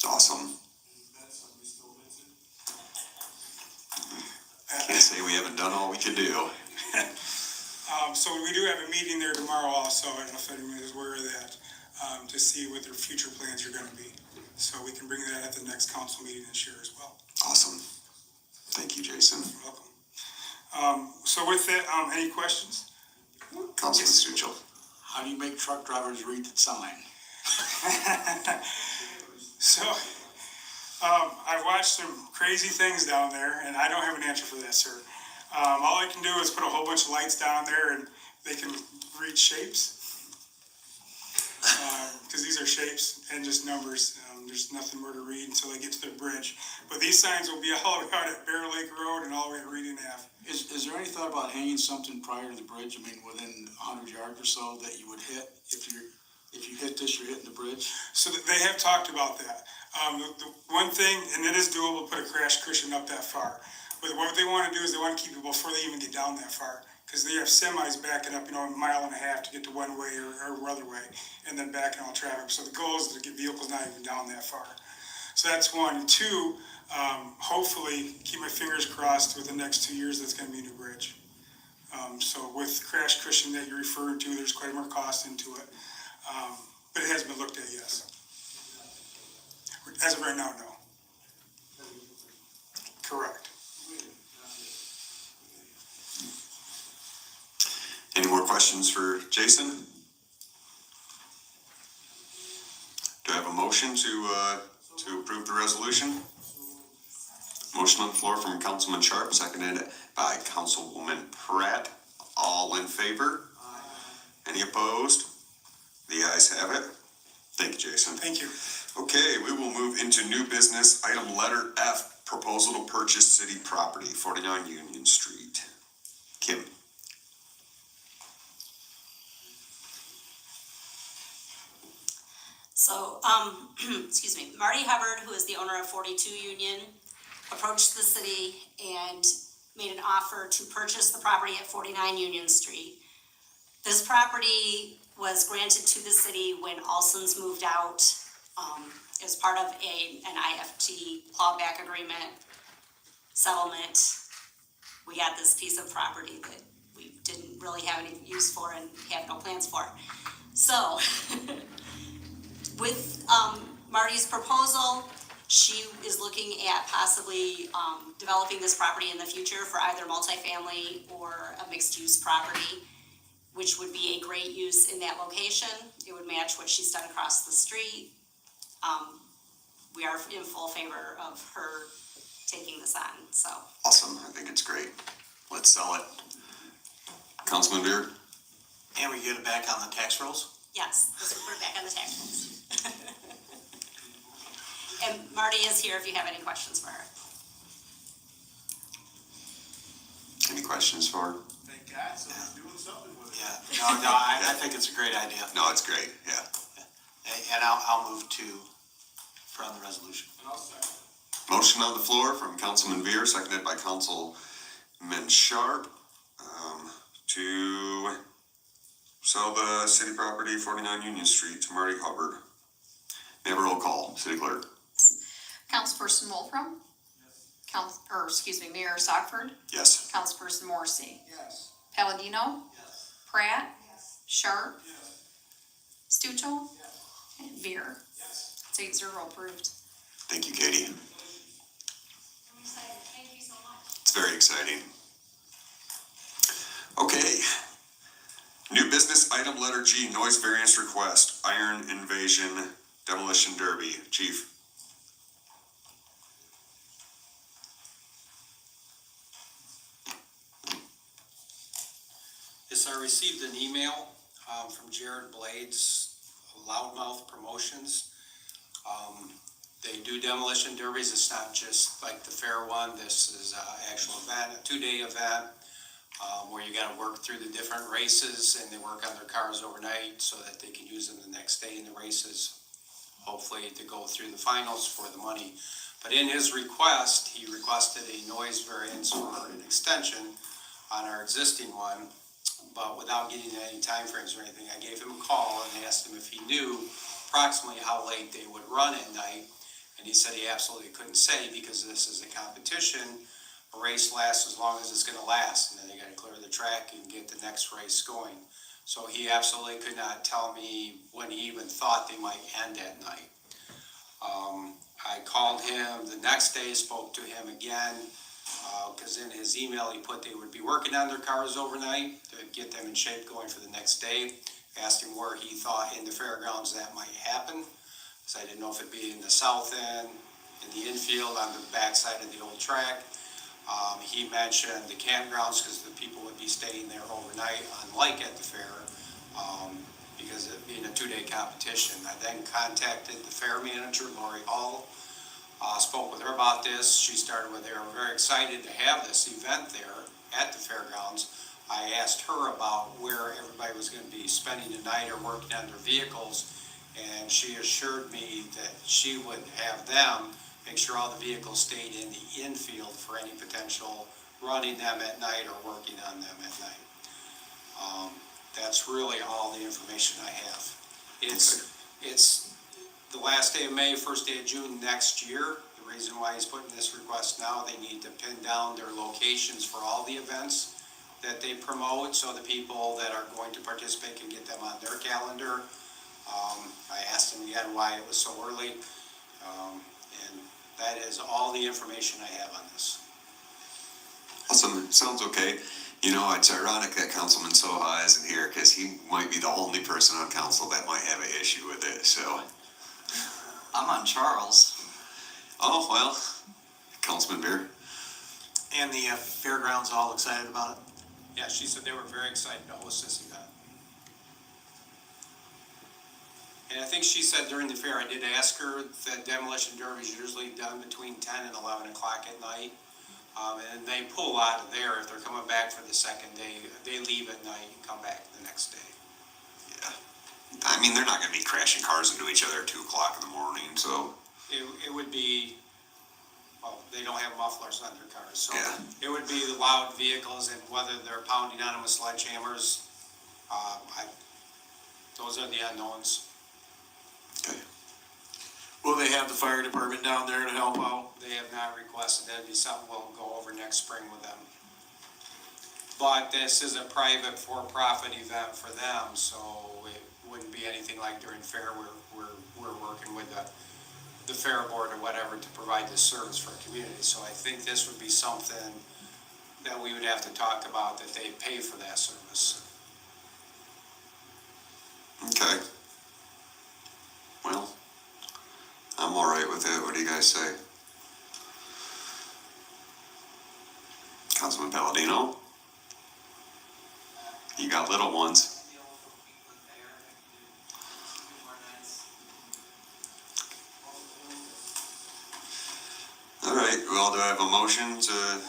Awesome. Can't say we haven't done all we could do. So we do have a meeting there tomorrow also. I don't know if anyone is aware of that, to see what their future plans are going to be. So we can bring that at the next council meeting and share as well. Awesome. Thank you, Jason. You're welcome. So with that, any questions? Councilman Stuchel. How do you make truck drivers read the sign? So, I've watched some crazy things down there, and I don't have an answer for that, sir. All I can do is put a whole bunch of lights down there, and they can read shapes. Because these are shapes and just numbers. There's nothing more to read until they get to the bridge. But these signs will be all around at Bear Lake Road and all the way to Reading Ave. Is there any thought about hanging something prior to the bridge? I mean, within 100 yards or so that you would hit? If you hit this, you're hitting the bridge? So they have talked about that. The one thing, and it is doable to put a crash cushion up that far. But what they want to do is they want to keep people before they even get down that far. Because they have semis backing up, a mile and a half to get to one way or other way, and then backing all traffic. So the goal is to get vehicles not even down that far. So that's one. And two, hopefully, keep my fingers crossed, with the next 2 years, that's going to be a new bridge. So with crash cushion that you're referring to, there's quite more cost into it. But it has been looked at, yes. As of right now, no. Correct. Any more questions for Jason? Do I have a motion to approve the resolution? Motion on the floor from Councilman Sharp, seconded by Councilwoman Pratt. All in favor? Any opposed? The ayes have it. Thank you, Jason. Thank you. Okay, we will move into new business. Item letter F, proposal to purchase city property, 49 Union Street. Kim. So, excuse me, Marty Hubbard, who is the owner of 42 Union, approached the city and made an offer to purchase the property at 49 Union Street. This property was granted to the city when Alson's moved out. As part of an IFT clawback agreement settlement. We got this piece of property that we didn't really have any use for and have no plans for. So, with Marty's proposal, she is looking at possibly developing this property in the future for either multifamily or a mixed-use property, which would be a great use in that location. It would match what she's done across the street. We are in full favor of her taking this on, so. Awesome, I think it's great. Let's sell it. Councilman Beard? And we get it back on the tax rolls? Yes, this would put it back on the tax rolls. And Marty is here if you have any questions for her. Any questions for her? Thank God, someone's doing something with it. Yeah, no, I think it's a great idea. No, it's great, yeah. And I'll move to, from the resolution. And I'll second. Motion on the floor from Councilman Veer, seconded by Councilman Sharp, to sell the city property, 49 Union Street, to Marty Hubbard. May I have a roll call, city clerk? Councilperson Wolfram? Mayor Stockford? Yes. Councilperson Morrissey? Yes. Palladino? Yes. Pratt? Sharp? Yes. Stuchel? Yes. And Veer? Yes. It's 8-0 approved. Thank you, Katie. I'm excited. Thank you so much. It's very exciting. Okay. New business item letter G, noise variance request, iron invasion demolition derby. Chief. Yes, I received an email from Jared Blades, Loudmouth Promotions. They do demolition derbies. It's not just like the fair one. This is an actual event, a 2-day event, where you gotta work through the different races and they work on their cars overnight so that they can use them the next day in the races, hopefully to go through the finals for the money. But in his request, he requested a noise variance for an extension on our existing one, but without getting any timeframes or anything. I gave him a call and asked him if he knew approximately how late they would run at night. And he said he absolutely couldn't say because this is a competition. A race lasts as long as it's gonna last, and then they gotta clear the track and get the next race going. So he absolutely could not tell me when he even thought they might end at night. I called him the next day, spoke to him again, because in his email he put they would be working on their cars overnight to get them in shape going for the next day. Asked him where he thought in the fairgrounds that might happen, because I didn't know if it'd be in the south end, in the infield, on the backside of the old track. He mentioned the campgrounds because the people would be staying there overnight, unlike at the fair, because it being a 2-day competition. I then contacted the fair manager, Lori Hall, spoke with her about this. She started with, they were very excited to have this event there at the fairgrounds. I asked her about where everybody was going to be spending the night or working on their vehicles, and she assured me that she would have them make sure all the vehicles stayed in the infield for any potential running them at night or working on them at night. That's really all the information I have. It's the last day of May, first day of June next year. The reason why he's putting this request now, they need to pin down their locations for all the events that they promote, so the people that are going to participate can get them on their calendar. I asked him again why it was so early, and that is all the information I have on this. Awesome, sounds okay. You know, it's ironic that Councilman Soha isn't here, because he might be the only person on council that might have an issue with it, so. I'm on Charles. Oh, well, Councilman Beer. And the fairgrounds all excited about it? Yeah, she said they were very excited to host this event. And I think she said during the fair, I did ask her that demolition derby is usually done between 10 and 11 o'clock at night. And they pull out of there if they're coming back for the second day. They leave at night and come back the next day. Yeah. I mean, they're not gonna be crashing cars into each other at 2 o'clock in the morning, so. It would be, well, they don't have mufflers on their cars, so Yeah. it would be the loud vehicles, and whether they're pounding on them with sledgehammers, those are the unknowns. Okay. Will they have the fire department down there to help out? They have not requested. That'd be something we'll go over next spring with them. But this is a private for-profit event for them, so it wouldn't be anything like during fair where we're working with the fair board or whatever to provide this service for a community. So I think this would be something that we would have to talk about, that they pay for that service. Okay. Well, I'm all right with it. What do you guys say? Councilman Palladino? You got little ones. Well, do I have a motion to?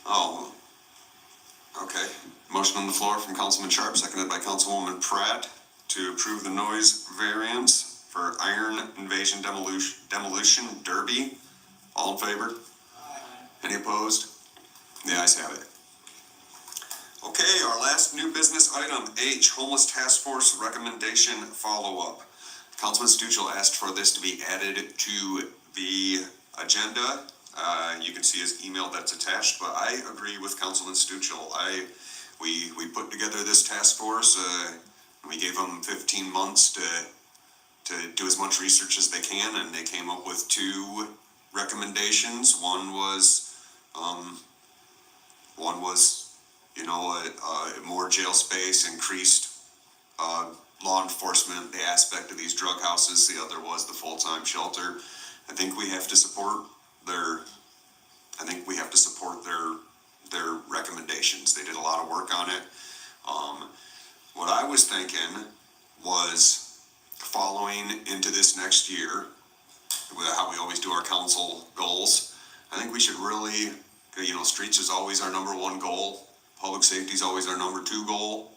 Oh, okay. Motion on the floor from Councilman Sharp, seconded by Councilwoman Pratt to approve the noise variance for Iron Invasion Demolition Derby. All in favor? Any opposed? The ayes have it. Okay, our last new business item, H, Homeless Task Force Recommendation Follow-Up. Councilman Stuchel asked for this to be added to the agenda. You can see his email that's attached, but I agree with Councilman Stuchel. We put together this task force, we gave them 15 months to do as much research as they can, and they came up with 2 recommendations. One was, more jail space, increased law enforcement, the aspect of these drug houses. The other was the full-time shelter. I think we have to support their recommendations. They did a lot of work on it. What I was thinking was, following into this next year, with how we always do our council goals, I think we should really, streets is always our number 1 goal. Public safety is always our number 2 goal.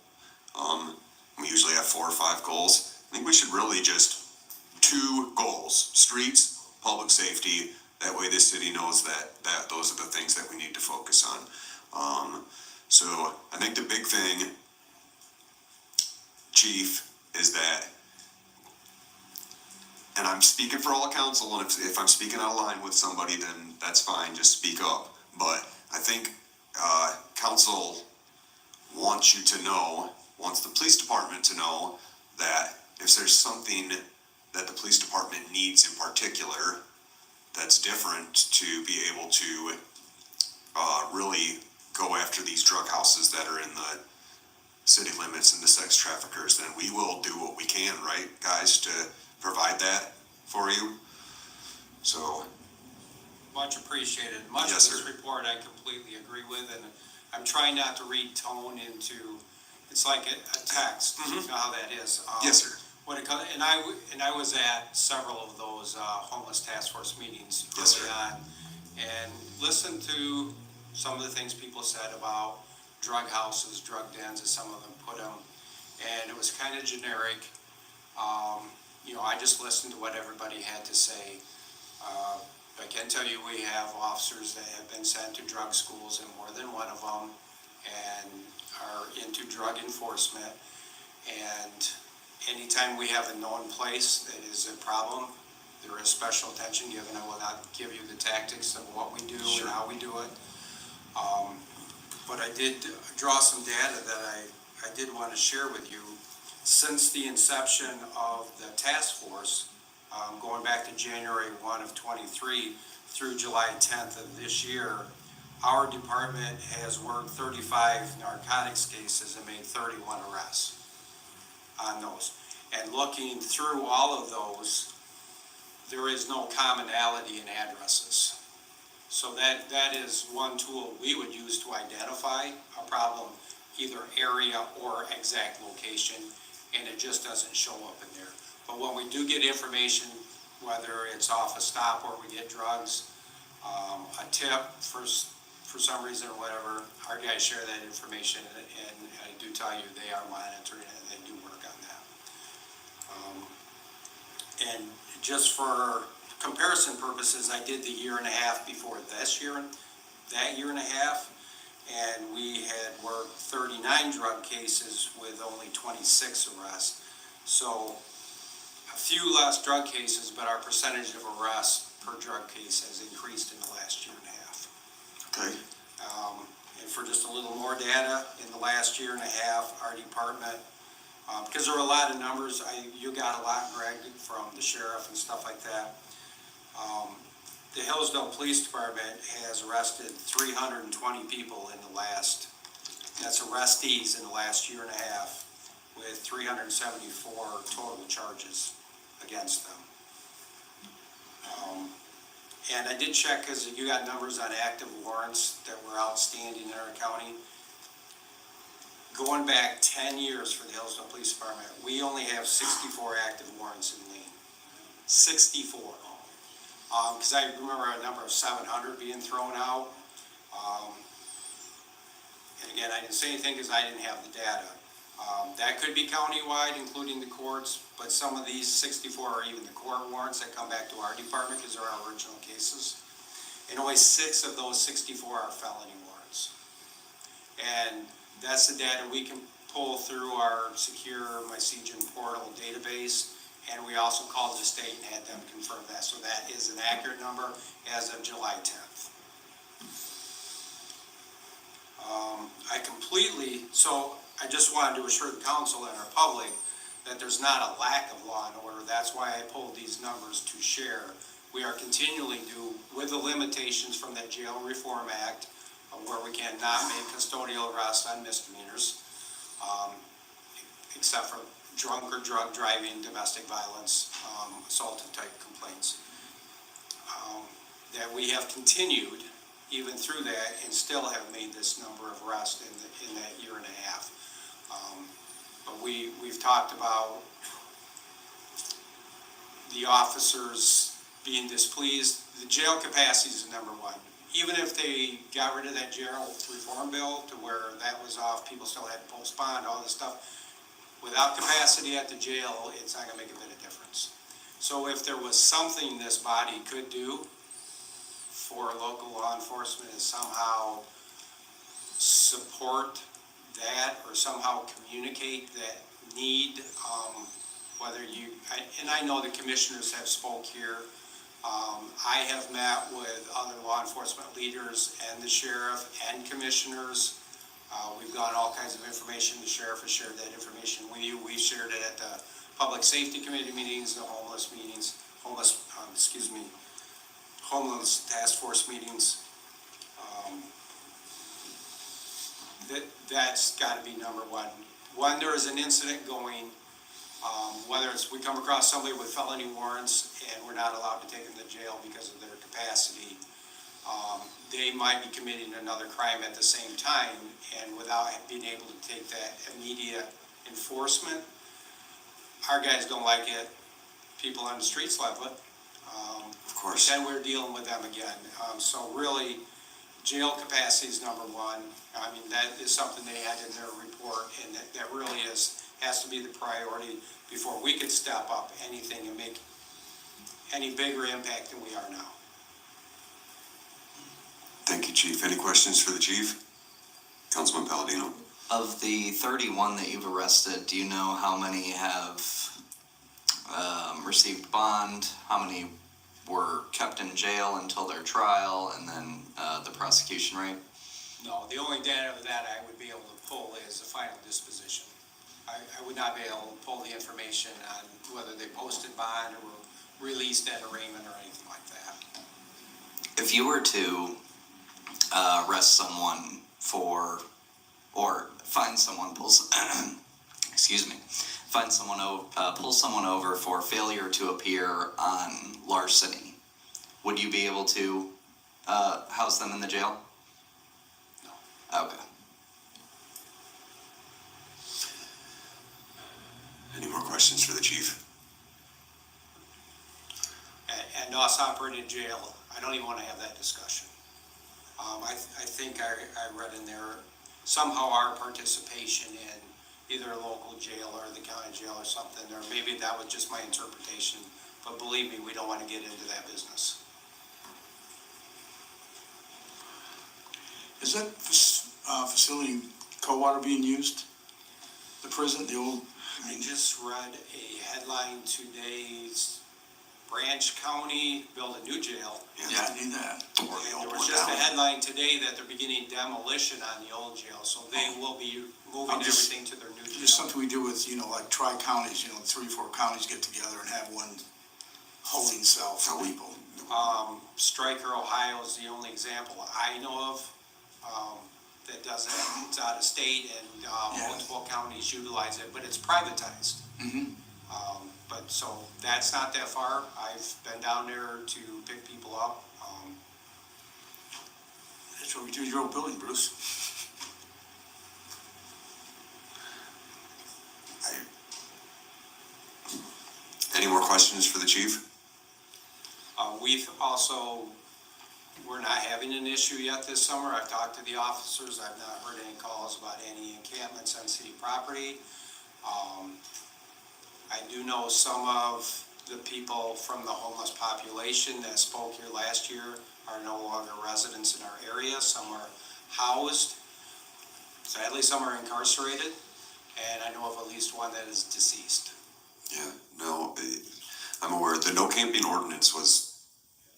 We usually have 4 or 5 goals. I think we should really just 2 goals: streets, public safety. That way the city knows that those are the things that we need to focus on. So I think the big thing, Chief, is that, and I'm speaking for all council, and if I'm speaking out of line with somebody, then that's fine, just speak up. But I think council wants the police department to know that if there's something that the police department needs in particular that's different, to be able to really go after these drug houses that are in the city limits and the sex traffickers, then we will do what we can, right, guys, to provide that for you. So. Much appreciated. Much Yes, of this sir. report I completely agree with, and I'm trying not to read tone into, it's like a text, you know how that is. Yes, sir. When it comes, and I was at several of those homeless task force meetings Yes, early sir. on, and listened to some of the things people said about drug houses, drug dens, as some of them put them, and it was kind of generic. I just listened to what everybody had to say. I can tell you we have officers that have been sent to drug schools, and more than one of them, and are into drug enforcement. And anytime we have a known place that is a problem, there is special attention given. I will not give you the tactics of what we do and how we do it. But I did draw some data that I did want to share with you. Since the inception of the task force, going back to January 1 of 23 through July 10th of this year, our department has worked 35 narcotics cases and made 31 arrests on those. And looking through all of those, there is no commonality in addresses. So that is one tool we would use to identify a problem, either area or exact location, and it just doesn't show up in there. But when we do get information, whether it's off a stop or we get drugs, a tip for some reason or whatever, our guys share that information, and I do tell you they are monitoring it and they do work on that. And just for comparison purposes, I did the year and a half before this year, that year and a half, and we had worked 39 drug cases with only 26 arrests. So a few less drug cases, but our percentage of arrests per drug case has increased in the last year and a half. Okay. And for just a little more data, in the last year and a half, our department, because there are a lot of numbers, you got a lot, Greg, from the sheriff and stuff like that. The Hillsdale Police Department has arrested 320 people in the last, that's arrestees in the last year and a half, with 374 total charges against them. And I did check, because you got numbers on active warrants that were outstanding in our county. Going back 10 years for the Hillsdale Police Department, we only have 64 active warrants in Lane. 64. Cause I remember a number of 700 being thrown out. And again, I didn't say anything because I didn't have the data. That could be countywide, including the courts, but some of these 64 are even the court warrants that come back to our department because they're our original cases. And only 6 of those 64 are felony warrants. And that's the data we can pull through our secure MyCGN portal database. And we also called the state and had them confirm that. So that is an accurate number as of July 10th. So I just wanted to assure the council and our public that there's not a lack of law and order. That's why I pulled these numbers to share. We are continually with the limitations from the Jail Reform Act, where we cannot make custodial arrests on misdemeanors, except for drunk or drug driving, domestic violence, assault type complaints. That we have continued even through that and still have made this number of arrests in that year and a half. But we've talked about the officers being displeased. The jail capacity is number one. Even if they got rid of that jail reform bill to where that was off, people still had to post bond, all this stuff. Without capacity at the jail, it's not gonna make a bit of difference. So if there was something this body could do for local law enforcement is somehow support that or somehow communicate that need, and I know the commissioners have spoke here. I have met with other law enforcement leaders and the sheriff and commissioners. We've gotten all kinds of information. The sheriff has shared that information with you. We've shared it at the public safety committee meetings, the homeless meetings, homeless task force meetings. That's gotta be number one. When there is an incident going, whether it's we come across somebody with felony warrants and we're not allowed to take them to jail because of their capacity, they might be committing another crime at the same time, and without being able to take that immediate enforcement, our guys don't like it, people on the streets love it. Of course. Then we're dealing with them again. So really, jail capacity is number one. I mean, that is something they had in their report, and that really has to be the priority before we could step up anything and make any bigger impact than we are now. Thank you, Chief. Any questions for the Chief? Councilman Palladino. Of the 31 that you've arrested, do you know how many have received bond? How many were kept in jail until their trial, and then the prosecution rate? No, the only data that I would be able to pull is the final disposition. I would not be able to pull the information on whether they posted bond or were released at arraignment or anything like that. If you were to arrest someone for, or find someone, pull someone over for failure to appear on larceny, would you be able to house them in the jail? No. Okay. Any more questions for the Chief? And us operating in jail, I don't even want to have that discussion. I think I read in there somehow our participation in either a local jail or the county jail or something, or maybe that was just my interpretation, but believe me, we don't want to get into that business. Is that facility Coldwater being used? The prison, the old? I just read a headline today, Branch County built a new jail. Yeah, I knew that. There was just a headline today that they're beginning demolition on the old jail, so they will be moving everything to their new jail. Just something we do with, like tri-counties, 3 or 4 counties get together and have one holding cell for people. Stryker, Ohio is the only example I know of that does that. It's out of state, and multiple counties utilize it, but it's privatized. Mm-hmm. But so that's not that far. I've been down there to pick people up. That's what we do in your old building, Bruce. Any more questions for the Chief? We've also, we're not having an issue yet this summer. I've talked to the officers. I've not heard any calls about any encampments on city property. I do know some of the people from the homeless population that spoke here last year are no longer residents in our area. Some are housed. Sadly, some are incarcerated. And I know of at least one that is deceased. Yeah, no, I'm aware the no camping ordinance was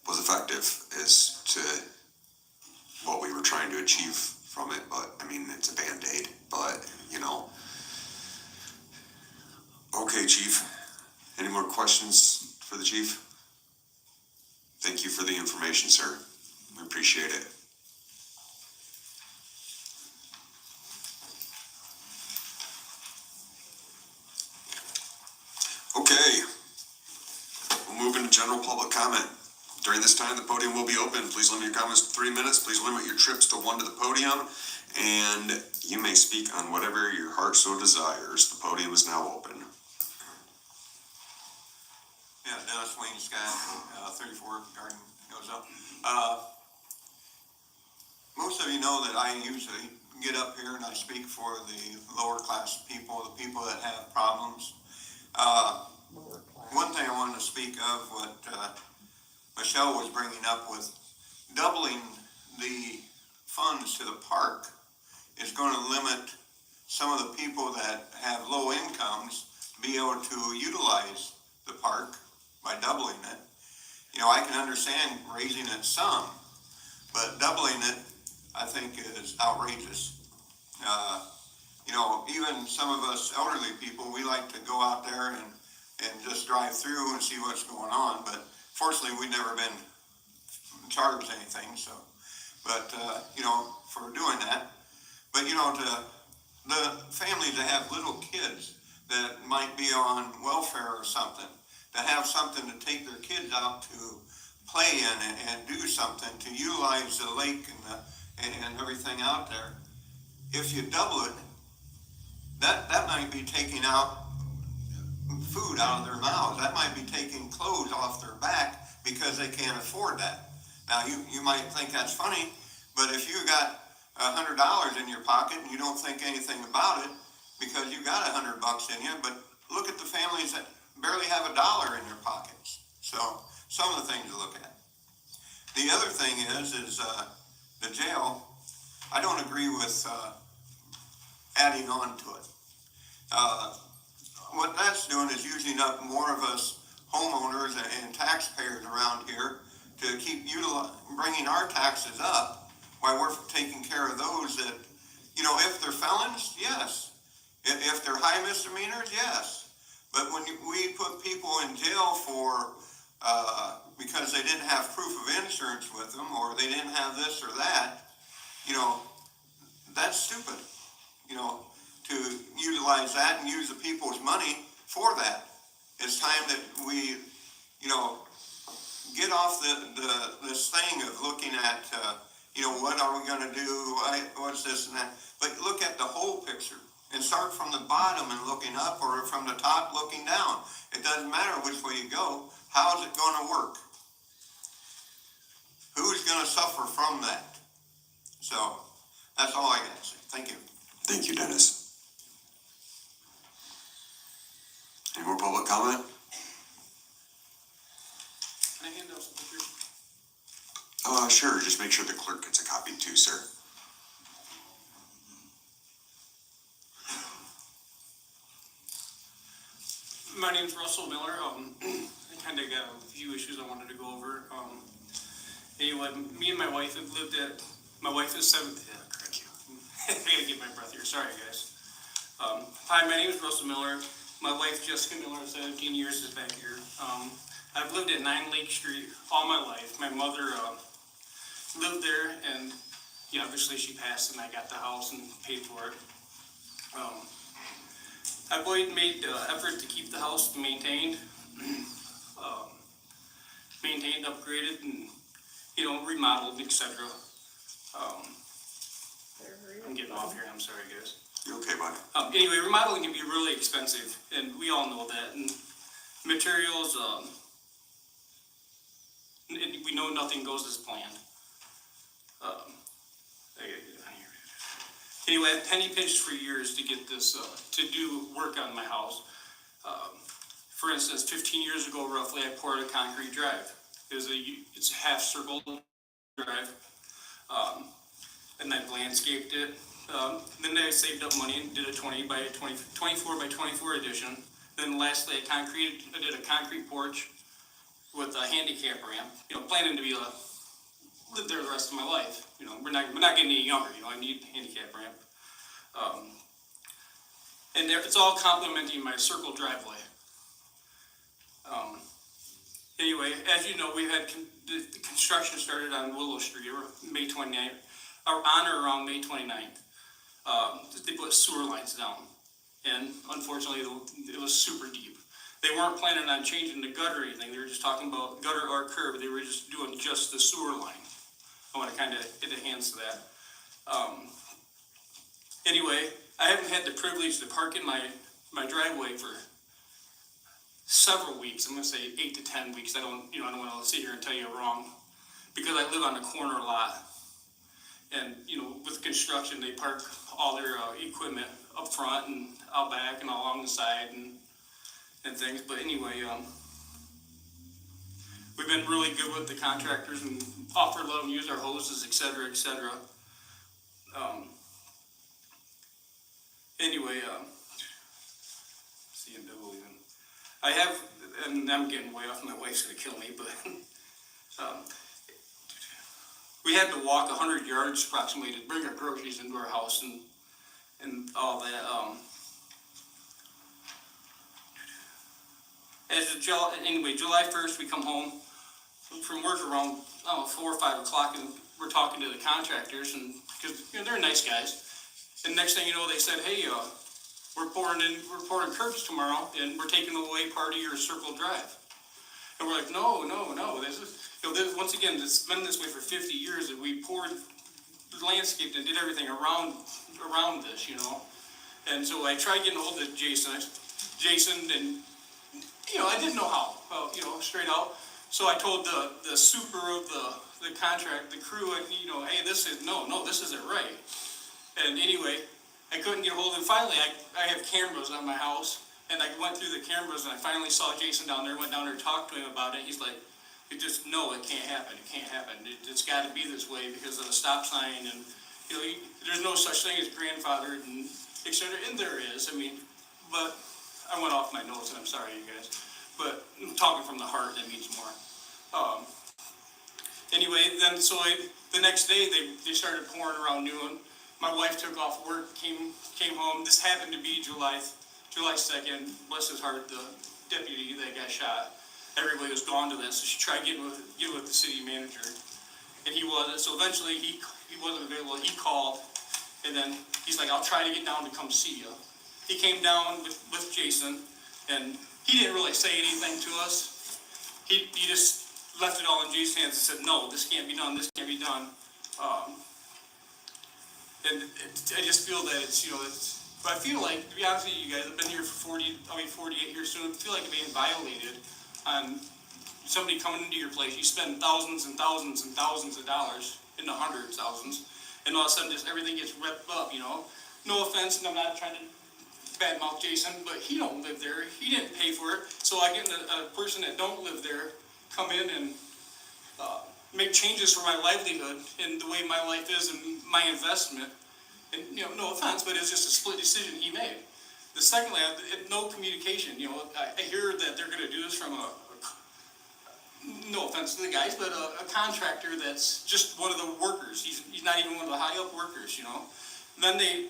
effective as to what we were trying to achieve from it, but I mean, it's a Band-Aid, but you know. Okay, Chief, any more questions for the chief? Thank you for the information, sir. We appreciate it. Okay, we'll move into general public comment. During this time, the podium will be open. Please limit your comments to 3 minutes. Please limit your trips to 1 to the podium, and you may speak on whatever your heart so desires. The podium is now open. Yeah, Dennis Wayne Scott, 34 Garden Goes Up. Most of you know that I usually get up here and I speak for the lower class people, the people that have problems. One thing I wanted to speak of, what Michelle was bringing up with doubling the funds to the park is going to limit some of the people that have low incomes to be able to utilize the park by doubling it. You know, I can understand raising it some, but doubling it, I think, is outrageous. You know, even some of us elderly people, we like to go out there and just drive through and see what's going on, but fortunately, we've never been charged anything, so, but, you know, for doing that. But, you know, to the families that have little kids that might be on welfare or something, to have something to take their kids out to play in and do something, to utilize the lake and everything out there. If you double it, that might be taking out food out of their mouths. That might be taking clothes off their back because they can't afford that. Now, you might think that's funny, but if you got $100 in your pocket and you don't think anything about it because you got $100 in you, but look at the families that barely have $1 in their pockets. So, some of the things to look at. The other thing is the jail. I don't agree with adding on to it. What that's doing is using up more of us homeowners and taxpayers around here to keep bringing our taxes up while we're taking care of those that, you know, if they're felons, yes. If they're high misdemeanors, yes. But when we put people in jail for, because they didn't have proof of insurance with them, or they didn't have this or that, you know, that's stupid, you know, to utilize that and use the people's money for that. It's time that we, you know, get off this thing of looking at, you know, what are we going to do, what's this and that, but look at the whole picture and start from the bottom and looking up, or from the top looking down. It doesn't matter which way you go. How's it going to work? Who's going to suffer from that? So that's all I got to say. Thank you. Thank you, Dennis. Any more public comment? Can I hand out some pictures? Sure, just make sure the clerk gets a copy too, sir. My name's Russell Miller. I kind of got a few issues I wanted to go over. Anyway, me and my wife have lived at, my wife is 7, yeah, correct you. I gotta get my breath here, sorry guys. Hi, my name is Russell Miller. My wife Jessica Miller, 17 years, is back here. I've lived at 9 Lake Street all my life. My mother lived there, and yeah, obviously she passed and I got the house and paid for it. I've always made effort to keep the house maintained, upgraded, and, you know, remodeled, etc. I'm getting off here, I'm sorry guys. You're okay, buddy. Anyway, remodeling can be really expensive, and we all know that, and materials, we know nothing goes as planned. I gotta get it on here. Anyway, I penny pinched for years to get this, to do work on my house. For instance, 15 years ago roughly, I poured a concrete drive. It's a half circle drive. And I landscaped it. Then I saved up money and did a 24 by 24 addition. Then lastly, I did a concrete porch with a handicap ramp, planning to live there the rest of my life. We're not getting any younger, I need a handicap ramp. And it's all complementing my circle driveway. Anyway, as you know, we had the construction started on Willow Street, May 29th, or on or around May 29th. They put sewer lines down, and unfortunately, it was super deep. They weren't planning on changing the gutter or anything. They were just talking about gutter or curb. They were just doing just the sewer line. I want to kind of get a hands to that. Anyway, I haven't had the privilege to park in my driveway for several weeks. I'm going to say 8 to 10 weeks. I don't want to sit here and tell you wrong, because I live on a corner lot. And, with construction, they park all their equipment up front and out back and along the side and things. But anyway, we've been really good with the contractors and offered to let them use our hoses, et cetera, et cetera. Anyway, I have, and I'm getting way off, my wife's gonna kill me, but we had to walk 100 yards approximately to bring our groceries into our house and all that. Anyway, July 1st, we come home from work around 4 or 5 o'clock, and we're talking to the contractors, and because they're nice guys. And next thing you know, they said, "Hey, we're pouring curbs tomorrow, and we're taking away part of your circle drive." And we're like, no. This is, once again, it's been this way for 50 years that we poured, landscaped, and did everything around this, And so I tried getting a hold of Jason, and I didn't know how, straight out. So I told the super of the contract, the crew, hey, this isn't right. And anyway, I couldn't get a hold of him. Finally, I have cameras on my house, and I went through the cameras, and I finally saw Jason down there, went down there and talked to him about it. He's like, it can't happen. It can't happen. It's got to be this way because of the stop sign, and, there's no such thing as grandfathered, and et cetera. And there is, but I went off my notes, and I'm sorry, you guys. But I'm talking from the heart, that means more. Anyway, then, the next day, they started pouring around noon. My wife took off work, came home. This happened to be July 2nd. Bless his heart, the deputy that got shot. Everybody was gone to that, so she tried getting with the city manager, and he wasn't. So eventually, he wasn't available. He called, and then he's like, "I'll try to get down to come see you." He came down with Jason, and he didn't really say anything to us. He just left it all in Jason's hands and said, "No, this can't be done. This can't be done." And I just feel that but I feel like, to be honest with you guys, I've been here for 48 years soon. I feel like I'm being violated on somebody coming into your place. You spend thousands and thousands and thousands of dollars, in the hundreds, thousands, and all of a sudden just everything gets ripped up, No offense, and I'm not trying to badmouth Jason, but he don't live there. He didn't pay for it. So I get a person that don't live there come in and make changes for my livelihood and the way my life is and my investment. And, no offense, but it's just a split decision he made. The secondly, no communication. I hear that they're going to do this from no offense to the guys, but a contractor that's just one of the workers. He's not even one of the high up workers, Then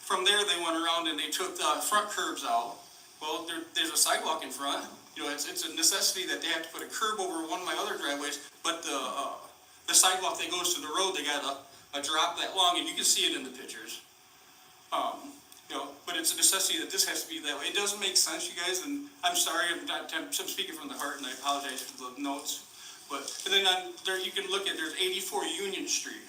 from there they went around and they took the front curbs out. Well, there's a sidewalk in front. It's a necessity that they have to put a curb over one of my other driveways, but the sidewalk that goes to the road, they got a drop that long, and you can see it in the pictures. But it's a necessity that this has to be that way. It doesn't make sense, you guys, and I'm sorry, I'm speaking from the heart, and I apologize for the notes. And then there you can look at, there's 84 Union Street,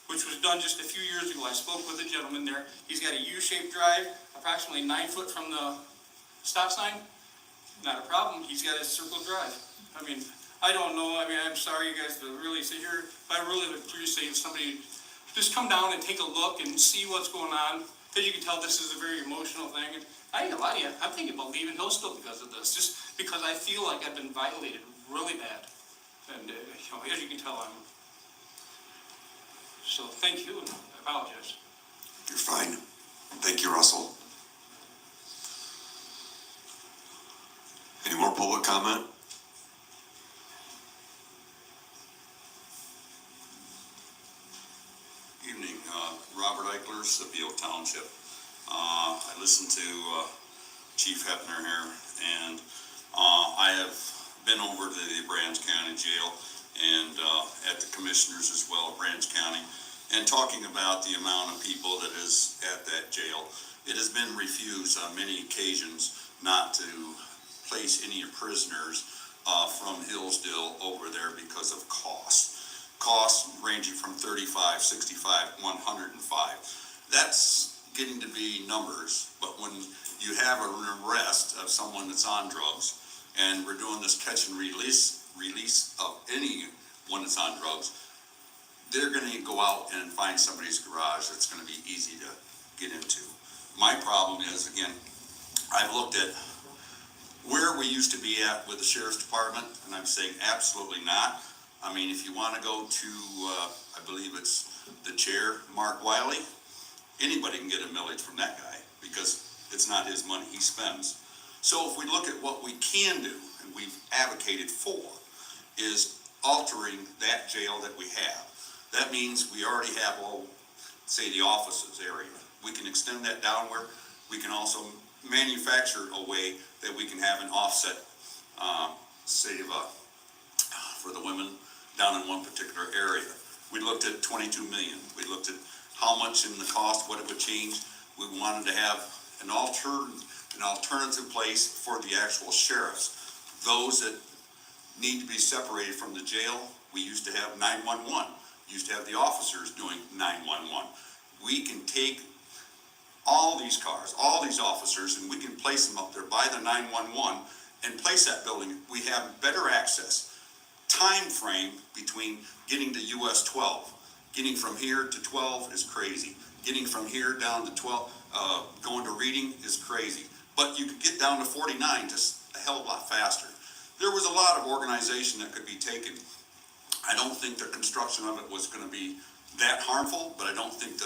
which was done just a few years ago. I spoke with a gentleman there. He's got a U-shaped drive, approximately 9 foot from the stop sign. Not a problem. He's got a circle drive. I don't know, I mean, I'm sorry you guys to really sit here, but I really would appreciate if somebody just come down and take a look and see what's going on, because you can tell this is a very emotional thing. And I ain't gonna lie to you, I'm thinking about leaving Hillsdale because of this, just because I feel like I've been violated really bad. And, as you can tell, so thank you, and I apologize. You're fine. Thank you, Russell. Any more public comment? Evening, Robert Eichler, Scipio Township. I listened to Chief Hepner here, and I have been over to the Branch County Jail and at the commissioners as well at Branch County, and talking about the amount of people that is at that jail. It has been refused on many occasions not to place any prisoners from Hillsdale over there because of cost. Costs ranging from 35, 65, 105. That's getting to be numbers, but when you have an arrest of someone that's on drugs, and we're doing this catch and release of anyone that's on drugs, they're gonna go out and find somebody's garage that's gonna be easy to get into. My problem is, again, I've looked at where we used to be at with the sheriff's department, and I'm saying absolutely not. I mean, if you wanna go to, I believe it's the chair, Mark Wiley, anybody can get a millage from that guy, because it's not his money, he spends. So if we look at what we can do, and we've advocated for, is altering that jail that we have. That means we already have all, say, the offices area. We can extend that downward. We can also manufacture a way that we can have an offset, for the women down in one particular area. We looked at 22 million. We looked at how much in the cost, what it would change. We wanted to have an alternative place for the actual sheriffs. Those that need to be separated from the jail, we used to have 911. Used to have the officers doing 911. We can take all these cars, all these officers, and we can place them up there by the 911 and place that building. We have better access. Time frame between getting to US 12, getting from here to 12 is crazy. Getting from here down to 12, going to Reading is crazy. But you could get down to 49 just a hell of a lot faster. There was a lot of organization that could be taken. I don't think the construction of it was going to be that harmful, but I don't think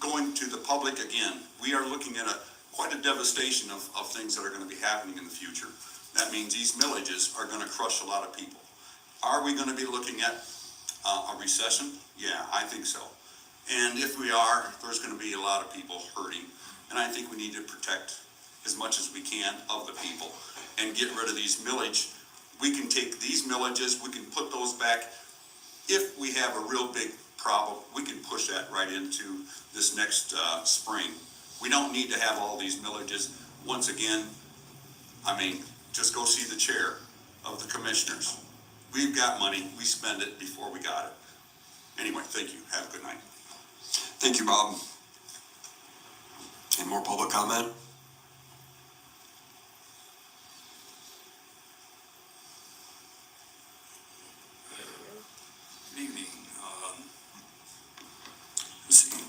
going to the public again, we are looking at quite a devastation of things that are going to be happening in the future. That means these millages are going to crush a lot of people. Are we going to be looking at a recession? Yeah, I think so. And if we are, there's going to be a lot of people hurting. And I think we need to protect as much as we can of the people and get rid of these millage. We can take these millages, we can put those back. If we have a real big problem, we can push that right into this next spring. We don't need to have all these millages. Once again, I mean, just go see the chair of the commissioners. We've got money, we spend it before we got it. Anyway, thank you, have a good night. Thank you, Bob. Any more public comment? Good evening. Let's see.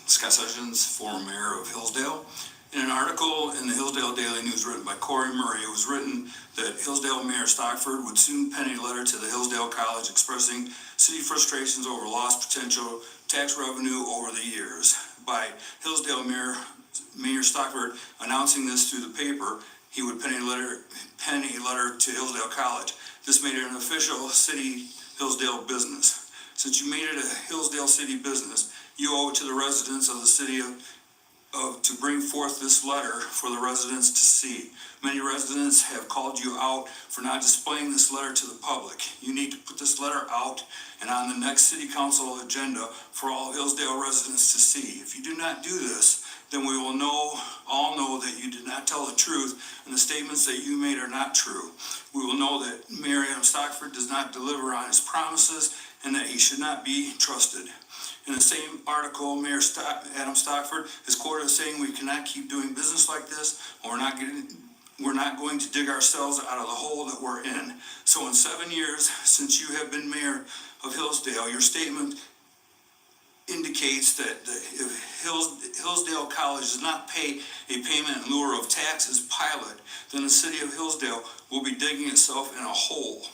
Scott Sessions, former mayor of Hillsdale. In an article in the Hillsdale Daily News written by Corey Murray, it was written that Hillsdale Mayor Stockford would soon pen a letter to the Hillsdale College expressing city frustrations over lost potential tax revenue over the years. By Hillsdale Mayor Stockford announcing this through the paper, he would pen a letter to Hillsdale College. This made it an official city Hillsdale business. Since you made it a Hillsdale city business, you owe it to the residents of the city to bring forth this letter for the residents to see. Many residents have called you out for not displaying this letter to the public. You need to put this letter out and on the next city council agenda for all Hillsdale residents to see. If you do not do this, then we will all know that you did not tell the truth and the statements that you made are not true. We will know that Mayor Adam Stockford does not deliver on his promises and that he should not be trusted. In the same article, Mayor Adam Stockford is quoted as saying we cannot keep doing business like this, or we're not we're not going to dig ourselves out of the hole that we're in. So in 7 years since you have been mayor of Hillsdale, your statement indicates that if Hillsdale College does not pay a payment in lieu of taxes pilot, then the city of Hillsdale will be digging itself in a hole.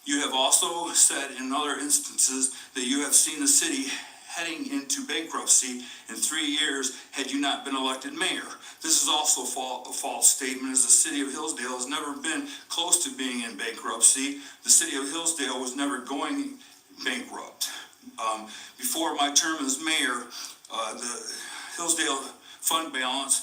You have also said in other instances that you have seen the city heading into bankruptcy in 3 years had you not been elected mayor. This is also a false statement, as the city of Hillsdale has never been close to being in bankruptcy. The city of Hillsdale was never going bankrupt. Before my term as mayor, the Hillsdale fund balance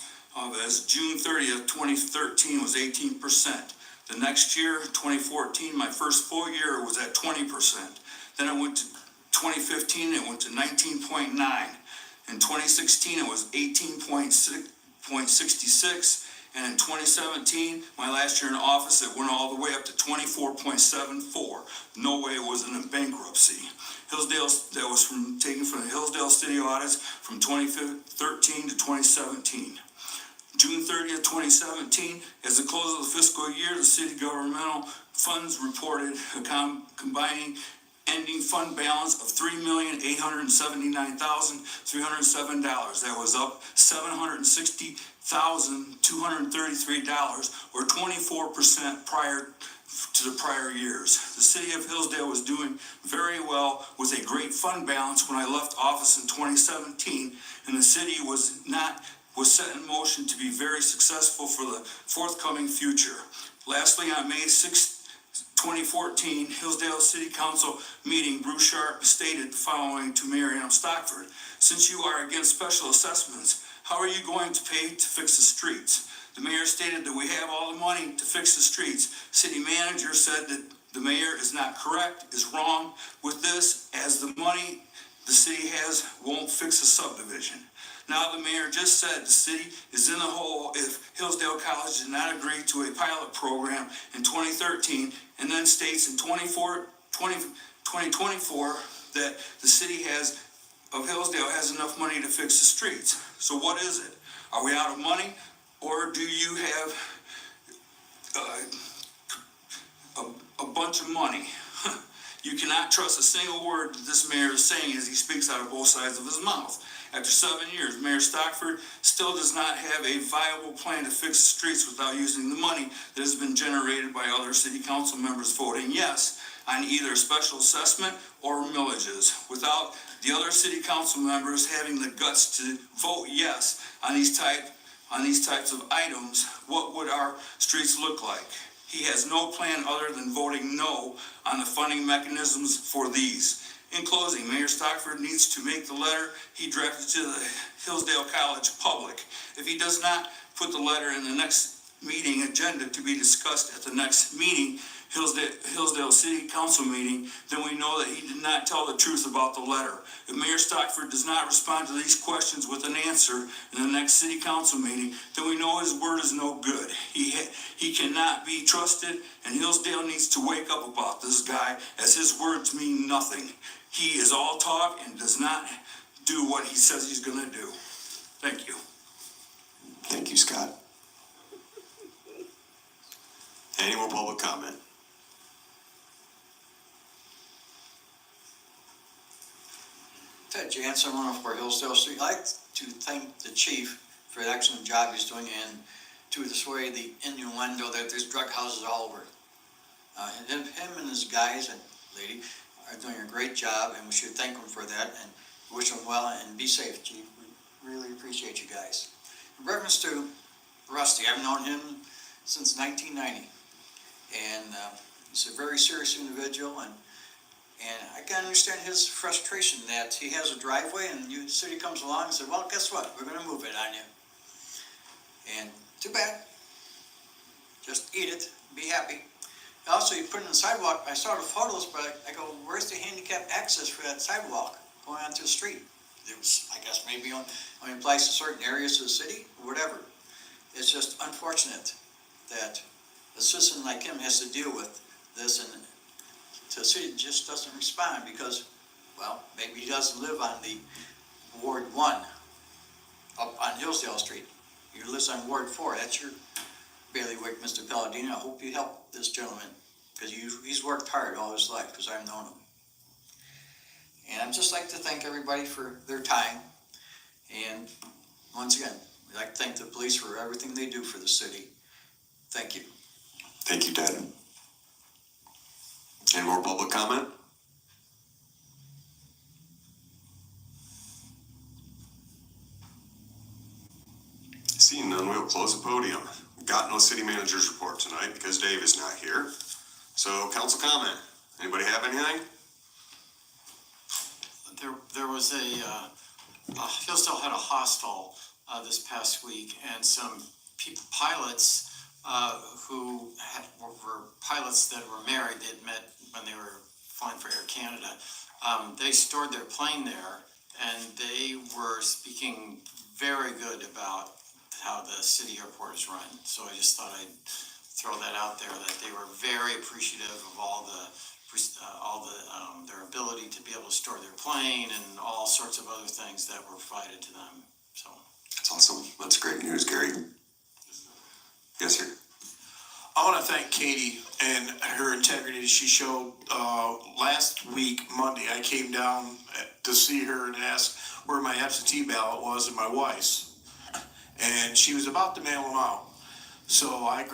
as June 30th, 2013 was 18%. The next year, 2014, my first full year, was at 20%. Then it went to 2015, it went to 19.9. In 2016, it was 18.66. And in 2017, my last year in office, it went all the way up to 24.74. No way it wasn't in bankruptcy. Hillsdale, that was taken from the Hillsdale City audits from 2013 to 2017. June 30th, 2017, as the close of the fiscal year, the city governmental funds reported a combining ending fund balance of $3,879,307. That was up $760,233, or 24% prior to the prior years. The city of Hillsdale was doing very well with a great fund balance when I left office in 2017, and the city was set in motion to be very successful for the forthcoming future. Lastly, on May 6, 2014, Hillsdale City Council meeting, Bruce Sharp stated the following to Mayor Adam Stockford: "Since you are against special assessments, how are you going to pay to fix the streets?" The mayor stated that we have all the money to fix the streets. City manager said that the mayor is not correct, is wrong with this, as the money the city has won't fix a subdivision. Now the mayor just said the city is in the hole if Hillsdale College did not agree to a pilot program in 2013, and then states in 2024 that the city of Hillsdale has enough money to fix the streets. So what is it? Are we out of money, or do you have a bunch of money? You cannot trust a single word that this mayor is saying as he speaks out of both sides of his mouth. After 7 years, Mayor Stockford still does not have a viable plan to fix the streets without using the money that has been generated by other city council members voting yes on either special assessment or millages. Without the other city council members having the guts to vote yes on these types of items, what would our streets look like? He has no plan other than voting no on the funding mechanisms for these. In closing, Mayor Stockford needs to make the letter he drafted to the Hillsdale College public. If he does not put the letter in the next meeting agenda to be discussed at the next meeting, Hillsdale City Council meeting, then we know that he did not tell the truth about the letter. If Mayor Stockford does not respond to these questions with an answer in the next City Council meeting, then we know his word is no good. He cannot be trusted, and Hillsdale needs to wake up about this guy, as his words mean nothing. He is all talk and does not do what he says he's going to do. Thank you. Thank you, Scott. Any more public comment? Ted Jansen, running for Hillsdale Street. I'd like to thank the chief for the excellent job he's doing, and to dissuade the innuendo that there's drug houses all over. Him and his guys and lady are doing a great job, and we should thank them for that and wish them well, and be safe, chief. We really appreciate you guys. In reference to Rusty, I've known him since 1990, and he's a very serious individual, and I can understand his frustration that he has a driveway and the city comes along and says, well, guess what? We're going to move it on you. And too bad. Just eat it. Be happy. Also, you put in the sidewalk. I saw the photos, but I go, where's the handicap access for that sidewalk going onto the street? It was, I guess, maybe only applies to certain areas of the city or whatever. It's just unfortunate that a citizen like him has to deal with this, and the city just doesn't respond because, well, maybe he doesn't live on the Ward 1 up on Hillsdale Street. He lives on Ward 4. That's your bailiwick, Mr. Palladino, I hope you help this gentleman, because he's worked hard all his life, because I've known him. And I'd just like to thank everybody for their time. And once again, I'd like to thank the police for everything they do for the city. Thank you. Thank you, Ted. Any more public comment? Seeing none, we'll close the podium. We've got no city manager's report tonight because Dave is not here. So, council comment. Anybody have anything? There was Hillsdale had a hostel this past week, and some pilots who were pilots that were married. They had met when they were flying for Air Canada. They stored their plane there, and they were speaking very good about how the city airport is run. So I just thought I'd throw that out there, that they were very appreciative of all their ability to be able to store their plane and all sorts of other things that were provided to them. So that's awesome. That's great news, Gary. Yes, sir. I want to thank Katie and her integrity she showed last week, Monday. I came down to see her and ask where my absentee ballot was and my wife's. And she was about to mail them out. So I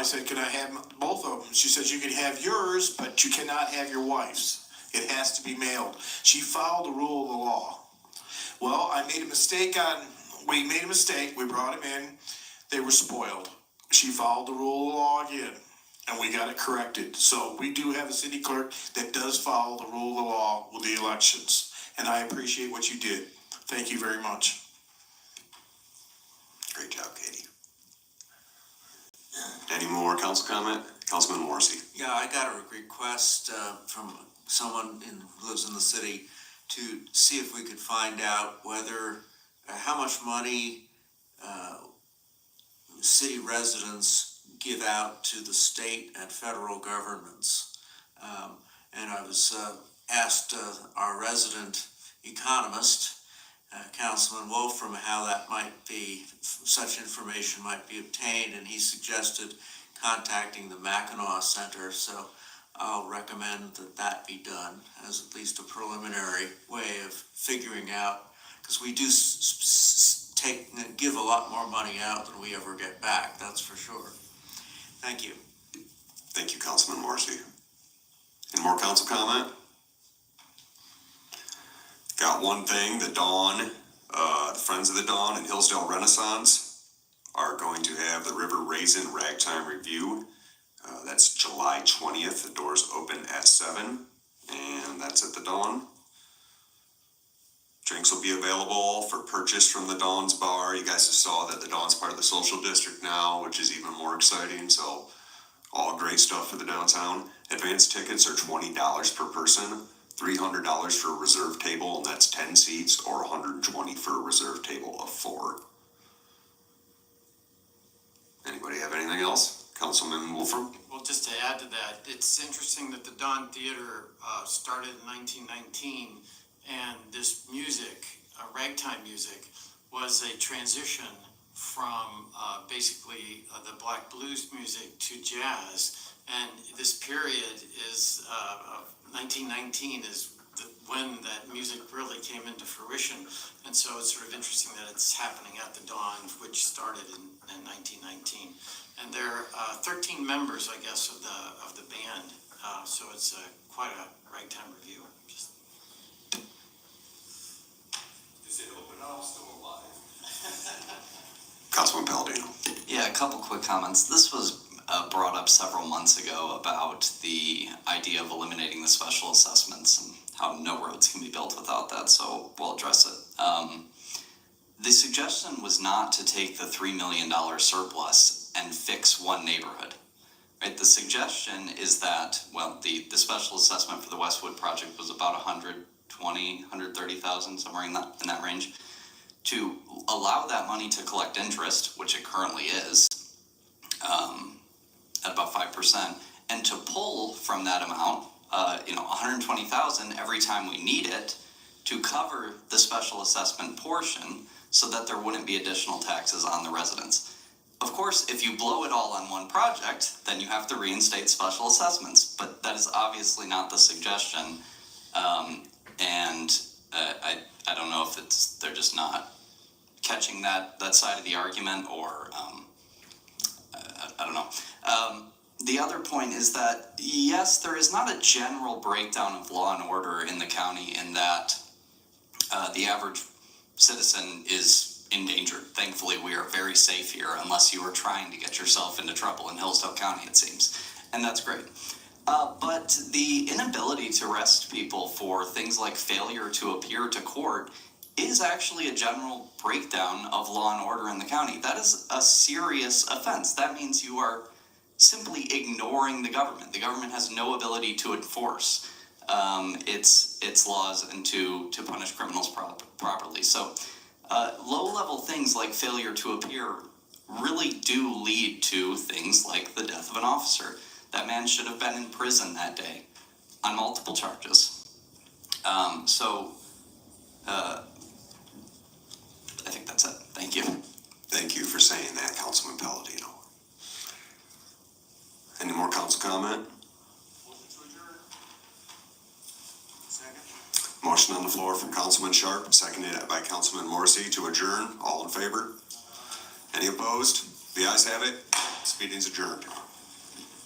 said, can I have both of them? She says, you can have yours, but you cannot have your wife's. It has to be mailed. She followed the rule of the law. Well, we made a mistake. We brought them in. They were spoiled. She followed the rule of the law again, and we got it corrected. So we do have a city clerk that does follow the rule of the law with the elections. And I appreciate what you did. Thank you very much. Great job, Katie. Any more council comment? Councilman Morrissey. Yeah, I got a request from someone who lives in the city to see if we could find out whether, how much money city residents give out to the state and federal governments. And I was asked our resident economist, Councilman Wolfram, how that might be, such information might be obtained, and he suggested contacting the Mackinac Center, so I'll recommend that be done as at least a preliminary way of figuring out, because we do give a lot more money out than we ever get back, that's for sure. Thank you. Thank you, Councilman Morrissey. Any more council comment? Got one thing, the Dawn, the Friends of the Dawn and Hillsdale Renaissance are going to have the River Raisin Ragtime Review. That's July 20th. The doors open at 7, and that's at the Dawn. Drinks will be available for purchase from the Dawn's Bar. You guys have saw that the Dawn's part of the social district now, which is even more exciting, so all great stuff for the downtown. Advanced tickets are $20 per person. $300 for a reserve table, and that's 10 seats, or $120 for a reserve table of 4. Anybody have anything else? Councilman Wolfram? Well, just to add to that, it's interesting that the Dawn Theater started in 1919, and this music, ragtime music, was a transition from basically the black blues music to jazz. And this period is 1919 is when that music really came into fruition. And so it's sort of interesting that it's happening at the Dawn, which started in 1919. And there are 13 members, I guess, of the band. So it's quite a ragtime review. Is it open now, still alive? Councilman Palladino. Yeah, a couple quick comments. This was brought up several months ago about the idea of eliminating the special assessments and how no roads can be built without that, so we'll address it. The suggestion was not to take the $3 million surplus and fix one neighborhood. Right? The suggestion is that, well, the special assessment for the Westwood project was about $130,000, somewhere in that range. To allow that money to collect interest, which it currently is, at about 5%, and to pull from that amount, $120,000 every time we need it to cover the special assessment portion, so that there wouldn't be additional taxes on the residents. Of course, if you blow it all on one project, then you have to reinstate special assessments, but that is obviously not the suggestion. I don't know if they're just not catching that side of the argument, or I don't know. The other point is that, yes, there is not a general breakdown of law and order in the county in that the average citizen is endangered. Thankfully, we are very safe here, unless you are trying to get yourself into trouble in Hillsdale County, it seems. And that's great. But the inability to arrest people for things like failure to appear to court is actually a general breakdown of law and order in the county. That is a serious offense. That means you are simply ignoring the government. The government has no ability to enforce its laws and to punish criminals properly. So low-level things like failure to appear really do lead to things like the death of an officer. That man should have been in prison that day on multiple charges. I think that's it. Thank you. Thank you for saying that, Councilman Palladino. Any more council comment? Motion on the floor from Councilman Sharp, seconded by Councilman Morrissey to adjourn. All in favor? Any opposed? The ayes have it. This meeting's adjourned.